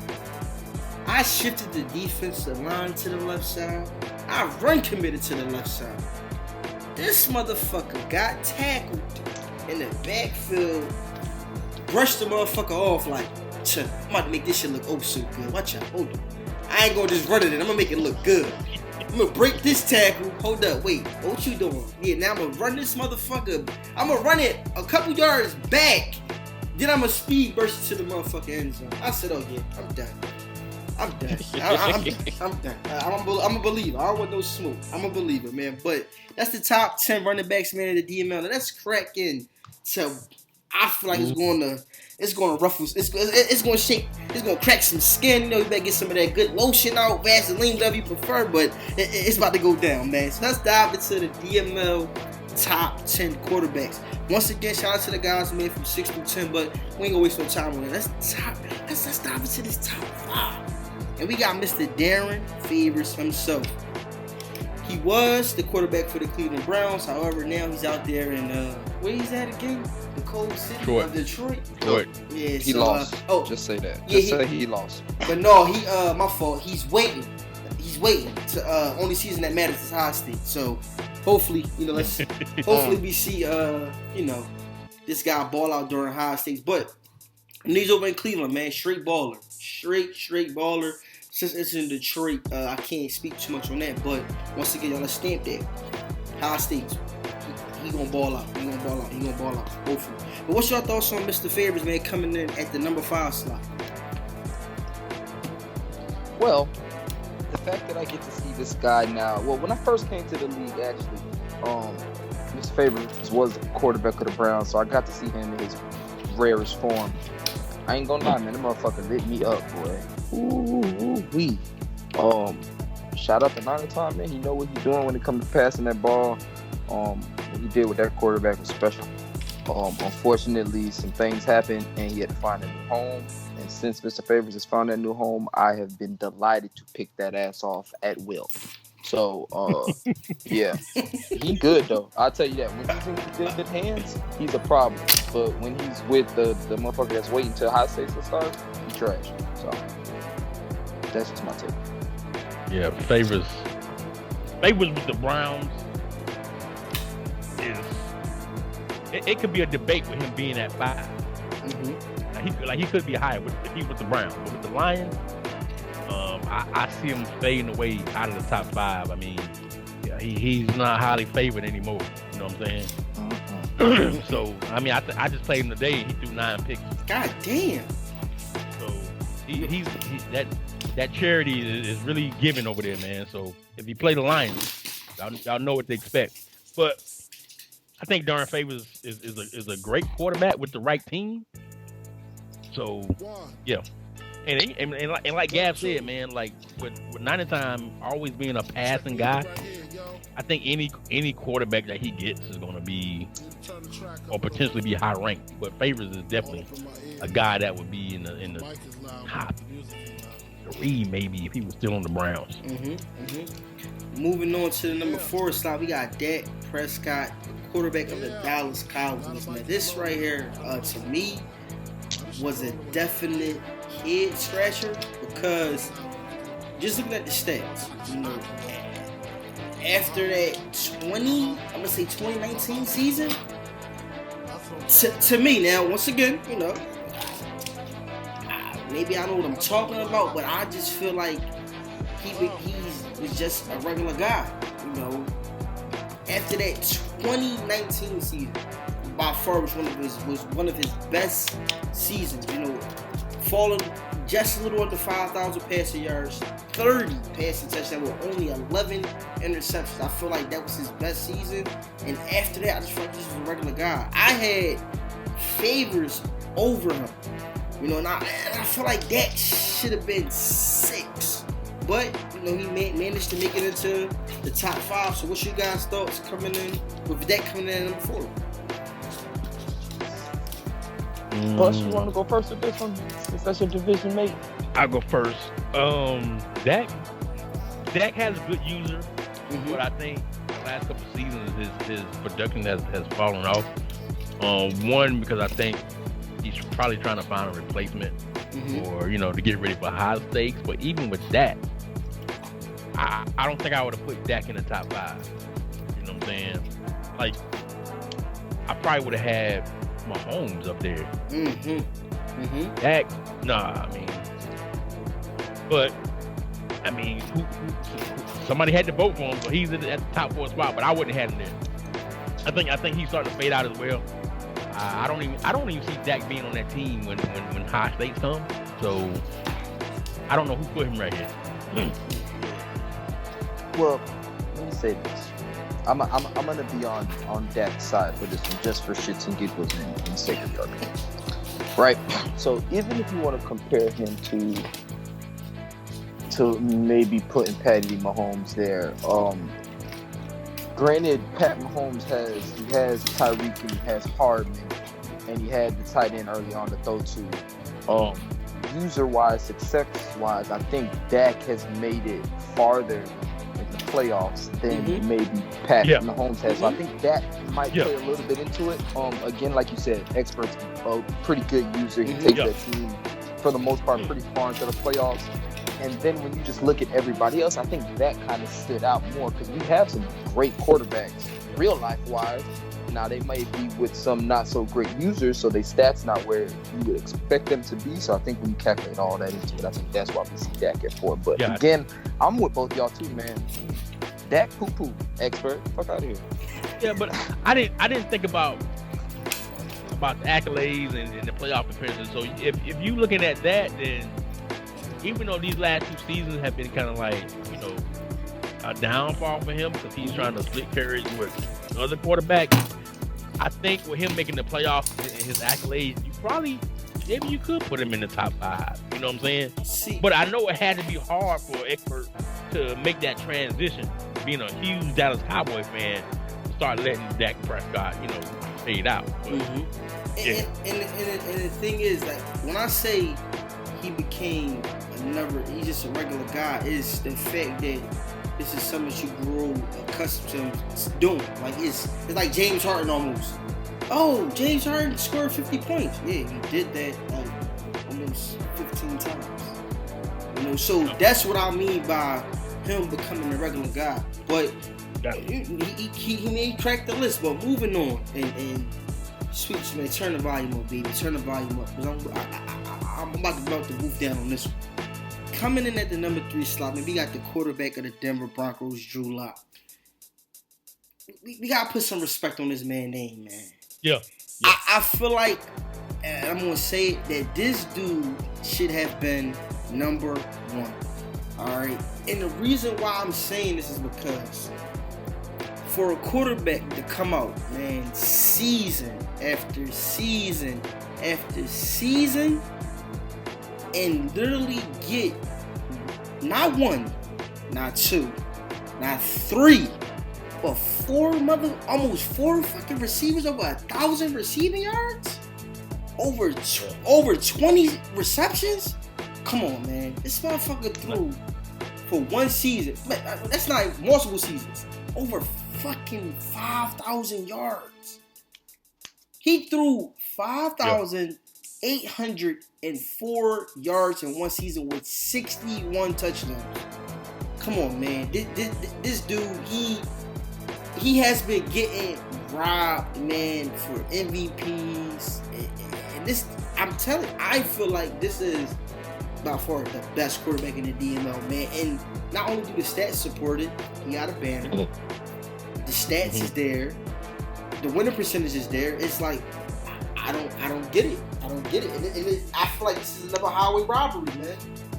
I shifted the defensive line to the left side. I run committed to the left side. This motherfucker got tackled in the backfield, brushed the motherfucker off like, I'm about to make this shit look oh so good. Watch out, hold on. I ain't gonna just run it in, I'm gonna make it look good. I'm gonna break this tackle. Hold up, wait, what you doing? Yeah, now I'm gonna run this motherfucker. I'm gonna run it a couple yards back. Then I'm gonna speed burst to the motherfucking end zone. I said, oh yeah, I'm done. I'm done. I'm done. I'm a believer. I don't want no smoke. I'm a believer, man. But that's the top 10 running backs, man, in the DML. Now that's cracking. So I feel like it's gonna ruffle. It's gonna shake. It's gonna crack some skin. You know, you better get some of that good lotion out, Vaseline, whatever you prefer. But it's about to go down, man. So let's dive into the DML top 10 quarterbacks. Once again, shout out to the guys, man, from 6 through 10. But we ain't gonna waste no time on it. Let's dive into this top 5. And we got Mr. Darren Favors himself. He was the quarterback for the Cleveland Browns. However, now he's out there in where he's at again? The cold city of Detroit. Yeah, he lost. Just say that. Yeah, say he lost. But no, my fault. He's waiting. He's waiting to only season that matters is Ohio State. So hopefully, hopefully we see this guy ball out during Ohio State. But when he's over in Cleveland, man, straight baller. Straight baller. Since it's in Detroit, I can't speak too much on that. But once again, y'all, let's stamp that. Ohio State, he gonna ball out. He gonna ball out. Hopefully. But what's your thoughts on Mr. Favors, man, coming in at the number 5 slot? Well, the fact that I get to see this guy now. Well, when I first came to the league, actually, Mr. Favors was the quarterback of the Browns, so I got to see him in his rarest form. I ain't gonna lie, man. That motherfucker lit me up, boy. Ooh-wee. Shout out to Nine-Time, man. He know what he's doing when it comes to passing that ball. What he did with that quarterback was special. Unfortunately, some things happened, and he had to find a new home. And since Mr. Favors has found that new home, I have been delighted to pick that ass off at will. So, yeah, he good though. I'll tell you that. When he's in good hands, he's a problem. But when he's with the motherfucker that's waiting till high stakes to start, he's trash. So, that's just my take. Yeah, Favors with the Browns it could be a debate with him being at 5. Mm-hmm. He could be higher if he with the Browns, but with the Lions. I see him fading away out of the top 5. I mean, yeah, he's not highly favored anymore. You know what I'm saying? Mm-hmm. So, I mean, I just played him today. He threw 9 picks. God damn. So he's that charity is really giving over there, man. So if you play the Lions, y'all know what to expect. But I think Darren Favors is a great quarterback with the right team. So yeah. And like Gav said, man, like with Nine-Time always being a passing guy, I think any quarterback that he gets is going to be or potentially be high ranked. But Favors is definitely a guy that would be in the top 3 maybe if he was still on the Browns. Moving on to the number 4 slot, we got Dak Prescott, quarterback of the Dallas Cowboys. Now this right here, to me, was a definite head scratcher because just looking at the stats, after that 2019 season, to me now, once again, maybe I know what I'm talking about, but I just feel like he was just a regular guy, After that 2019 season, by far was one of his best seasons, falling just a little under 5,000 passing yards, 30 passing touchdowns with only 11 interceptions. I feel like that was his best season. And after that, I just felt like this was a regular guy. I had Favors over him, and I feel like that should have been 6. But, he managed to make it into the top 5. So what's your guys' thoughts coming in with that coming in at number 4? Bus, you want to go first with this one? Since that's your division mate. I'll go first. Dak has a good user, but I think, last couple of seasons, his production has fallen off. One, because I think he's probably trying to find a replacement, or to get ready for high stakes. But even with that, I don't think I would have put Dak in the top 5. You know what I'm saying? Like, I probably would have had Mahomes up there. Dak, nah. I mean, somebody had to vote for him, so he's at the top 4 spot. But I wouldn't have had him there. I think he's starting to fade out as well. I don't even see Dak being on that team when high stakes come. So I don't know who put him right here. Well, let me say this. I'm gonna be on Dak's side for this one, just for shits and giggles and sake of the argument. Right. So even if you want to compare him to maybe putting Patty Mahomes there, granted, Pat Mahomes has Tyreek and he has Hardman, and he had the tight end early on to throw to. User-wise, success-wise, I think Dak has made it farther in the playoffs than maybe Pat Mahomes has. So I think that might play a little bit into it. Again, like you said, expert's a pretty good user. He takes that team, for the most part, pretty far into the playoffs. And then when you just look at everybody else, I think that kind of stood out more because we have some great quarterbacks, real life-wise. Now, they might be with some not-so-great users, so their stats not where you would expect them to be. So I think when you calculate all that into it, I think that's why we see Dak at 4. But again, I'm with both y'all too, man. Dak poo-poo, expert. Fuck out of here. Yeah, but I didn't think about the accolades and the playoff appearances. So if you looking at that, then even though these last 2 seasons have been kind of like, a downfall for him because he's trying to split carries with other quarterbacks, I think with him making the playoffs and his accolades, maybe you could put him in the top 5. You know what I'm saying? But I know it had to be hard for an expert to make that transition, being a huge Dallas Cowboys fan, to start letting Dak Prescott, fade out. But, and the thing is, like, when I say he became he's just a regular guy, is the fact that this is something you grew accustomed to doing. Like, it's like James Harden almost. Oh, James Harden scored 50 points. Yeah, he did that like almost 15 times. So that's what I mean by him becoming a regular guy. But he cracked the list. But moving on, and Sweets, man, turn the volume up, baby. Turn the volume up, because I'm about to melt the roof down on this one. Coming in at the number 3 slot, man, we got the quarterback of the Denver Broncos, Drew Lock. We got to put some respect on this man's name, man. Yeah. I feel like, and I'm going to say it, that this dude should have been number 1. All right? And the reason why I'm saying this is because for a quarterback to come out, man, season after season after season, and literally get not 1, not 2, not 3, but 4 almost 4 fucking receivers, over 1,000 receiving yards, over 20 receptions. Come on, man, this motherfucker threw for 1 season. That's not multiple seasons. Over fucking 5,000 yards. He threw 5,804 yards in 1 season with 61 touchdowns. Come on, man. This dude, he has been getting robbed, man, for MVPs. And this, I'm telling you, I feel like this is by far the best quarterback in the DML, man. And not only do the stats support it, he got a banner. The stats is there. The winning percentage is there. It's like, I don't get it. I don't get it. And I feel like this is another highway robbery, man.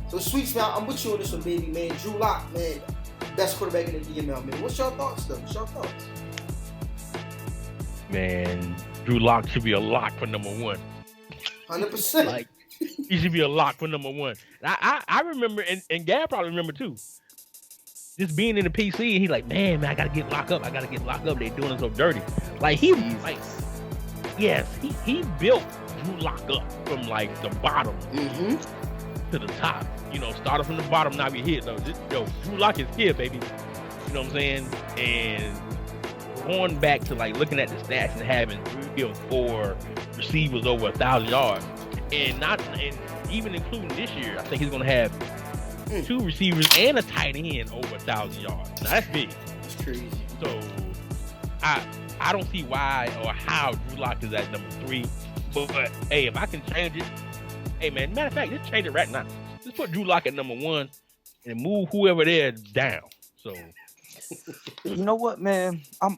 So, Sweets, man, I'm with you on this one, baby, man. Drew Lock, man, best quarterback in the DML, man. What's your thoughts, though? What's your thoughts? Man, Drew Lock should be a lock for number 1. 100%. Like, he should be a lock for number 1. I remember, and Gab probably remember too, just being in the PC, and he's like, man, I gotta get locked up. They're doing it so dirty. Like, he built Drew Lock up from like the bottom to the top. Started from the bottom, now we hit. Drew Lock is here, baby. You know what I'm saying? And going back to like looking at the stats and having 3 or 4 receivers over 1,000 yards, and even including this year, I think he's going to have 2 receivers and a tight end over 1,000 yards. Now that's big. That's crazy. So I don't see why or how Drew Lock is at number 3. But hey, if I can change it, hey man, matter of fact, just change it right now. Just put Drew Lock at number 1 and move whoever there down. So you know what, man? I'm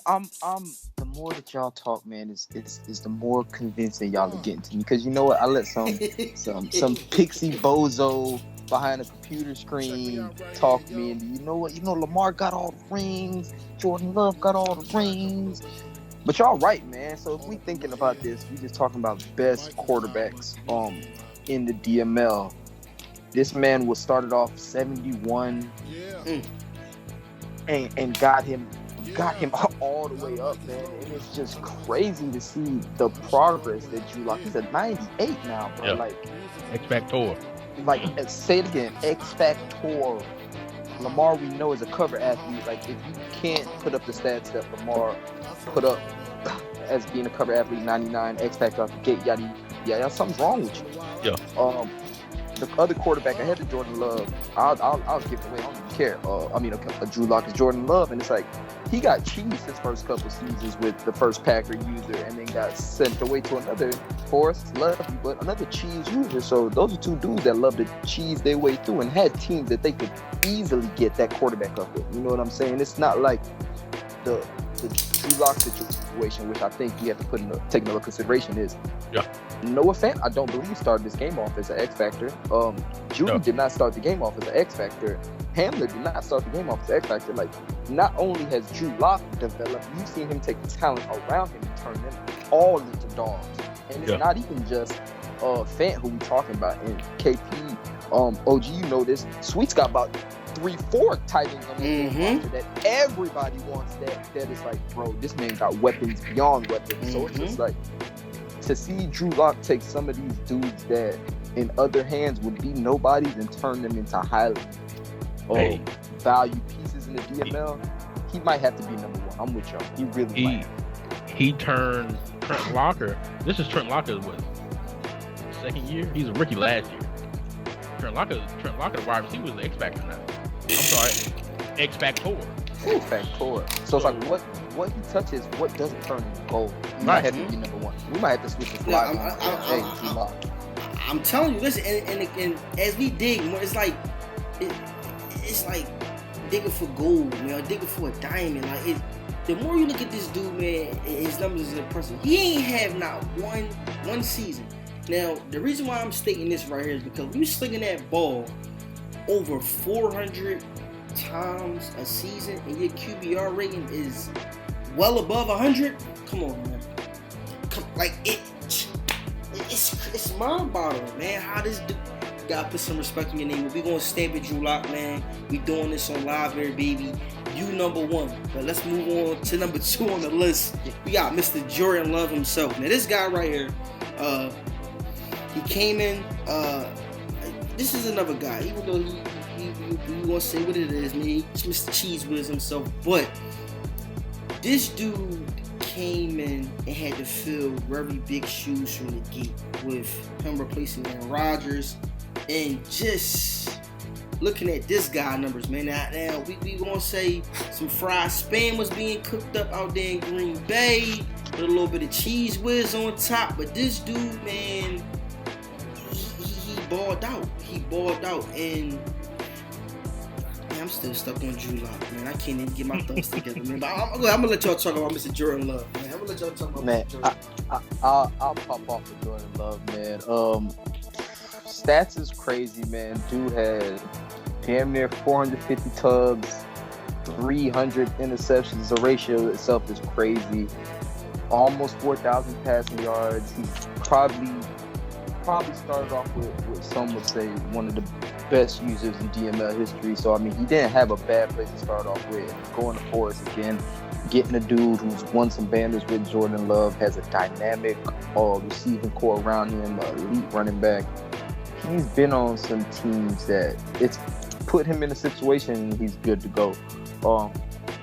the more that y'all talk, man, is the more convincing y'all are getting to me. Because you know what? I let some pixie bozo behind a computer screen talk to me, and you know what? You know Lamar got all the rings, Jordan Love got all the rings. But y'all right, man. So if we thinking about this, we just talking about best quarterbacks in the DML. This man was started off 71 and got him all the way up, man. And it's just crazy to see the progress that Drew Lock. He's at 98 now, bro. Yeah. Like X Factor. Like say it again, X Factor. Lamar, we know, is a cover athlete. Like, if you can't put up the stats that Lamar put up as being a cover athlete, 99, X Factor out the gate, yada yada, something's wrong with you. Yeah. The other quarterback ahead of Jordan Love, I'll give it away. I don't even care. Drew Lock is Jordan Love, and it's like he got cheesed his first couple seasons with the first Packer user, and then got sent away to another Forrest, love you, but another cheese user. So those are 2 dudes that love to cheese their way through and had teams that they could easily get that quarterback up with. You know what I'm saying? It's not like the Drew Lock situation, which I think you have to take into consideration is. Yeah. Noah Fant, I don't believe, started this game off as an X Factor. Judy did not start the game off as an X Factor. Hamler did not start the game off as an X Factor. Like, not only has Drew Lock developed, you've seen him take the talent around him and turn them all into dogs. And it's not even just Fant who we talking about. And KP, OG, you know this. Sweet's got about 3-4 tight ends on the roster that everybody wants. That is like, bro, this man got weapons beyond weapons. So it's just like, to see Drew Lock take some of these dudes that in other hands would be nobodies and turn them into highly value pieces in the DML, he might have to be number 1. I'm with y'all. He really might. He turned Trent Locker. This is Trent Locker's second year? He's a rookie last year. Trent Locker, the wide receiver, was the X Factor now. I'm sorry, X Factor. X Factor. So it's like what he touches, what doesn't turn into gold. He might have to be number 1. We might have to switch the slide. I'm telling you, listen, and as we dig more, it's like digging for gold, man, digging for a diamond. Like, the more you look at this dude, man, his numbers is impressive. He ain't have not one season. Now, the reason why I'm stating this right here is because you slinging that ball over 400 times a season and your QBR rating is well above 100. Come on, man. It's mind-boggling, man. How this dude gotta put some respect in your name. We gonna stamp it, Drew Lock, man. We doing this on live here, baby. You number 1. But let's move on to number 2 on the list. We got Mr. Jordan Love himself. Now, this guy right here, he came in. This is another guy, even though he won't say what it is, man. He's Mr. Cheese Whiz himself, but this dude came in and had to fill very big shoes from the gate with him replacing Aaron Rodgers, and just looking at this guy numbers, man. Now we gonna say some fried spam was being cooked up out there in Green Bay with a little bit of cheese whiz on top, but this dude, man, he balled out. He balled out, and I'm still stuck on Drew Lock, man. I can't even get my thoughts together, man. But I'm gonna let y'all talk about Mr. Jordan Love, man. I'm gonna let y'all talk about man, Mr. Jordan. I'll pop off with Jordan Love, man. Stats is crazy, man. Dude had damn near 450 tugs, 300 interceptions. The ratio itself is crazy. Almost 4,000 passing yards. He probably started off with some would say one of the best users in DML history. So I mean, he didn't have a bad place to start off with. Going to Forest again, getting a dude who's won some banners with Jordan Love, has a dynamic receiving core around him, elite running back. He's been on some teams that it's put him in a situation he's good to go.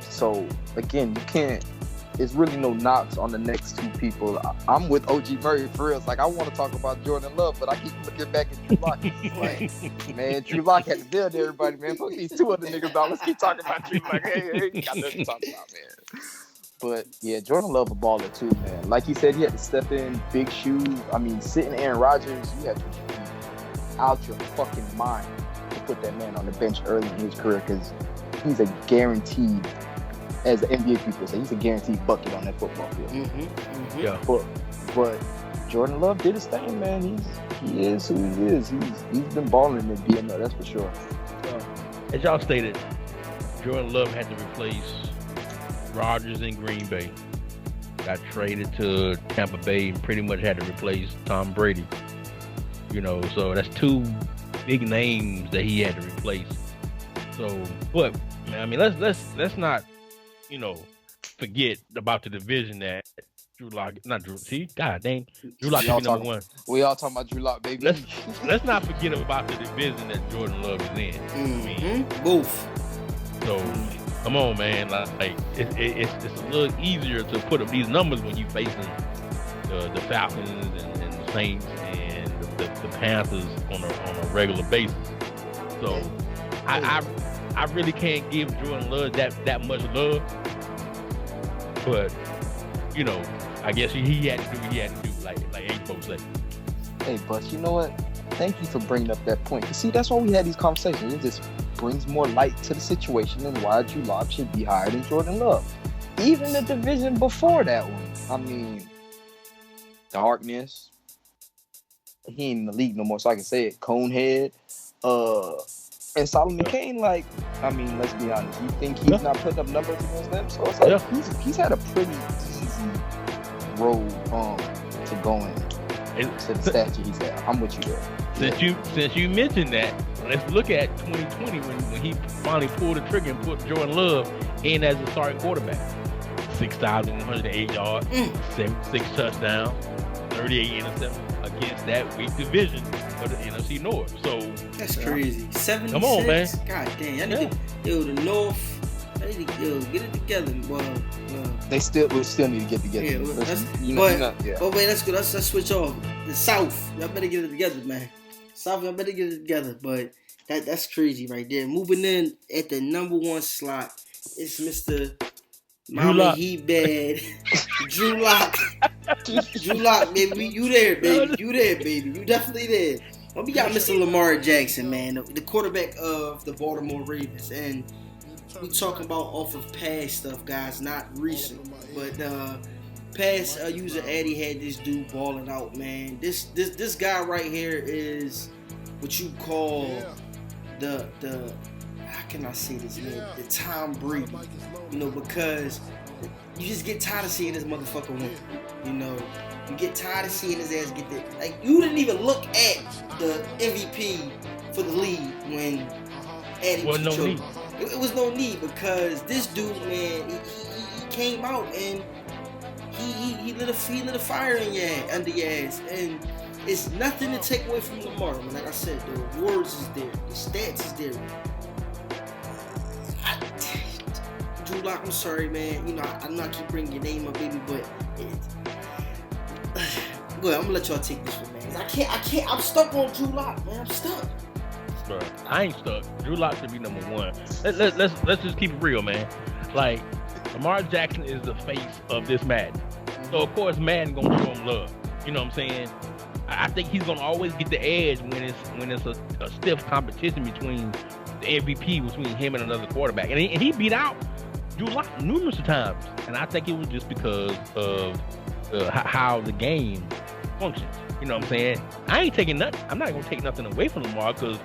So again, you can't it's really no knocks on the next two people. I'm with OG Murray for real. It's like I want to talk about Jordan Love, but I keep looking back at Drew Lock. Like, man, Drew Lock had to deal to everybody, man. Fuck these two other niggas, dog. Let's keep talking about Drew Lock. Hey, you got nothing to talk about, man. But yeah, Jordan Love a baller too, man. Like he said, he had to step in big shoes. I mean, sitting Aaron Rodgers, you have to be out your fucking mind to put that man on the bench early in his career because he's a guaranteed, as the NBA people say, he's a guaranteed bucket on that football field. Yeah. But Jordan Love did his thing, man. He is who he is. He's been balling in BML, that's for sure. As y'all stated, Jordan Love had to replace Rodgers in Green Bay. Got traded to Tampa Bay and pretty much had to replace Tom Brady. You know, so that's two big names that he had to replace. So, but I mean, let's not, you know, forget about the division that Drew Lock, not Drew. See, God dang, Drew Lock should be number one. We all talking about Drew Lock, baby. Let's not forget about the division that Jordan Love is in. I mean, both. So, come on, man. Like it's a little easier to put up these numbers when you facing the Falcons and the Saints and the Panthers on a regular basis. So, I really can't give Jordan Love that much love, but you know, I guess he had to do what he had to do, like eight folks say. Hey, but you know what? Thank you for bringing up that point. You see, that's why we had these conversations. It just brings more light to the situation and why Drew Lock should be higher than Jordan Love. Even the division before that one. I mean, Darkness. He ain't in the league no more, so I can say it. Conehead. And Solomon Kane, like, I mean, let's be honest. You think he's not putting up numbers against them? So it's like he's had a pretty easy road to going to the stature he's at. I'm with you there. Since you mentioned that, let's look at 2020 when he finally pulled the trigger and put Jordan Love in as a starting quarterback. 6,108 yards, 76 touchdowns, 38 interceptions against that weak division of the NFC North. So that's crazy. 76. Come on, man. God damn, I need to, the North. I need to get it together. Well, we still need to get together. Yeah, but wait, let's go. Let's switch off. The South, y'all better get it together, man. South, y'all better get it together. But that's crazy right there. Moving in at the number one slot, it's Mr. Mama Heat Bad, Drew Lock. Drew Lock, baby. You there, baby. You definitely there. Well, we got Mr. Lamar Jackson, man, the quarterback of the Baltimore Ravens. And we talking about off of past stuff, guys, not recent. But past user Addy had this dude balling out, man. This guy right here is what you call the how can I say this, man? The Tom Brady, you know, because you just get tired of seeing this motherfucker win. You know, you get tired of seeing his ass get that. Like, you didn't even look at the MVP for the league when Addy was chosen. It was no need because this dude, man, he came out and he lit a fire in under your ass, and it's nothing to take away from Lamar. I mean, like I said, the awards is there, the stats is there. Drew Lock, I'm sorry, man. You know, I'm not keep bringing your name up, baby, but go ahead. I'm gonna let y'all take this one, man. I can't. I'm stuck on Drew Lock, man. I'm stuck. Bro, I ain't stuck. Drew Lock should be number one. Let's just keep it real, man. Like, Lamar Jackson is the face of this Madden, so of course Madden gonna show him love. You know what I'm saying? I think he's gonna always get the edge when it's a stiff competition between the MVP between him and another quarterback, and he beat out Drew Lock numerous times, and I think it was just because of how the game functions. You know what I'm saying? I ain't taking nothing. I'm not gonna take nothing away from Lamar because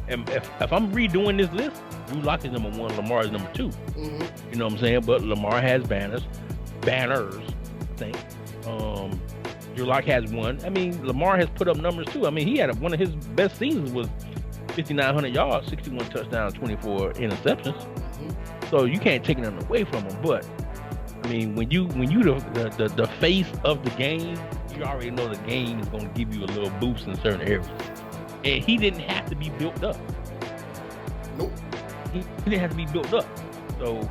if I'm redoing this list, Drew Lock is number one, Lamar is number two. Mm-hmm. You know what I'm saying? But Lamar has banners, I think. Drew Lock has one. I mean, Lamar has put up numbers too. I mean, he had one of his best seasons was 5,900 yards, 61 touchdowns, 24 interceptions. Mm-hmm. So you can't take nothing away from him. But I mean, when you the face of the game, you already know the game is going to give you a little boost in certain areas. And he didn't have to be built up. Nope. He didn't have to be built up. So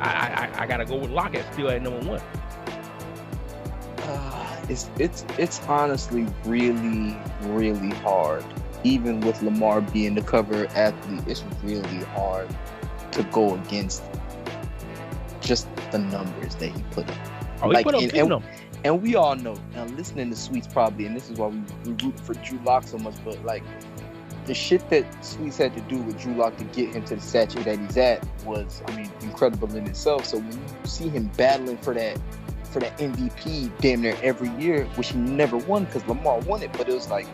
I gotta go with Lockett still at number one. It's honestly really, really hard. Even with Lamar being the cover athlete, it's really hard to go against just the numbers that he put up. Oh, he put up them. And we all know, now listening to Sweets probably, and this is why we root for Drew Lock so much, but like the shit that Sweets had to do with Drew Lock to get him to the stature that he's at was, I mean, incredible in itself. So when you see him battling for that MVP damn near every year, which he never won because Lamar won it, but it was like,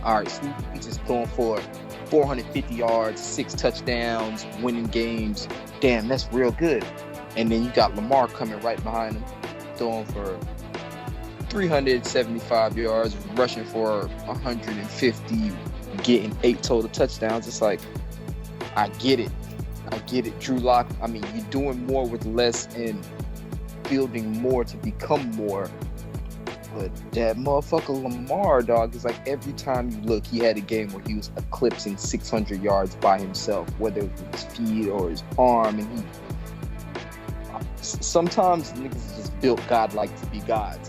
all right, Sweets is throwing for 450 yards, 6 touchdowns, winning games. Damn, that's real good. And then you got Lamar coming right behind him, throwing for 375 yards, rushing for 150, getting 8 total touchdowns. It's like, I get it. Drew Lock, I mean, you're doing more with less and building more to become more. But that motherfucker Lamar, dog, is like every time you look, he had a game where he was eclipsing 600 yards by himself, whether it was his feet or his arm. And he sometimes niggas is just built godlike to be gods,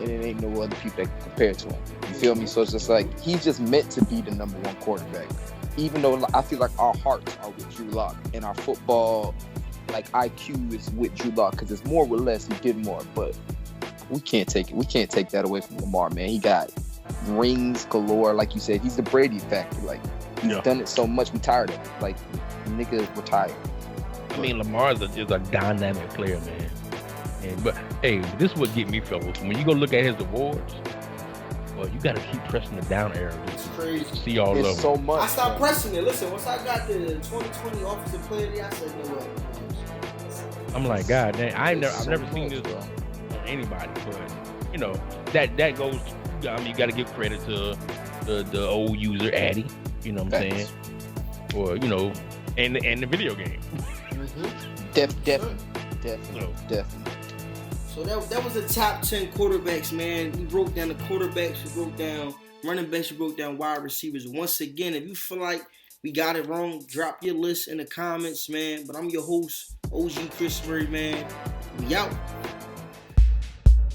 and it ain't no other people that can compare to him. You feel me? So it's just like he's just meant to be the number one quarterback. Even though I feel like our hearts are with Drew Lock and our football like IQ is with Drew Lock because it's more with less, he did more, but we can't take it. We can't take that away from Lamar, man. He got rings galore, like you said. He's the Brady factor. Like he's done it so much, we tired of it. Like nigga, we're tired. I mean, Lamar is a dynamic player, man. But hey, this is what get me trouble. When you go look at his awards, well, you got to keep pressing the down arrow. It's crazy. See all of them. So much. I stopped pressing it. Listen, once I got the 2020 Offensive Player of the Year, I said, you know what? I'm like, God, dang, I've never seen this on anybody, but you know that goes. I mean, you got to give credit to the old user Addy. You know what I'm saying? Or you know, and the video game. Definitely. So that was the top 10 quarterbacks, man. We broke down the quarterbacks, we broke down running backs, we broke down wide receivers. Once again, if you feel like we got it wrong, drop your list in the comments, man. But I'm your host, OG Chris Murray, man. We out.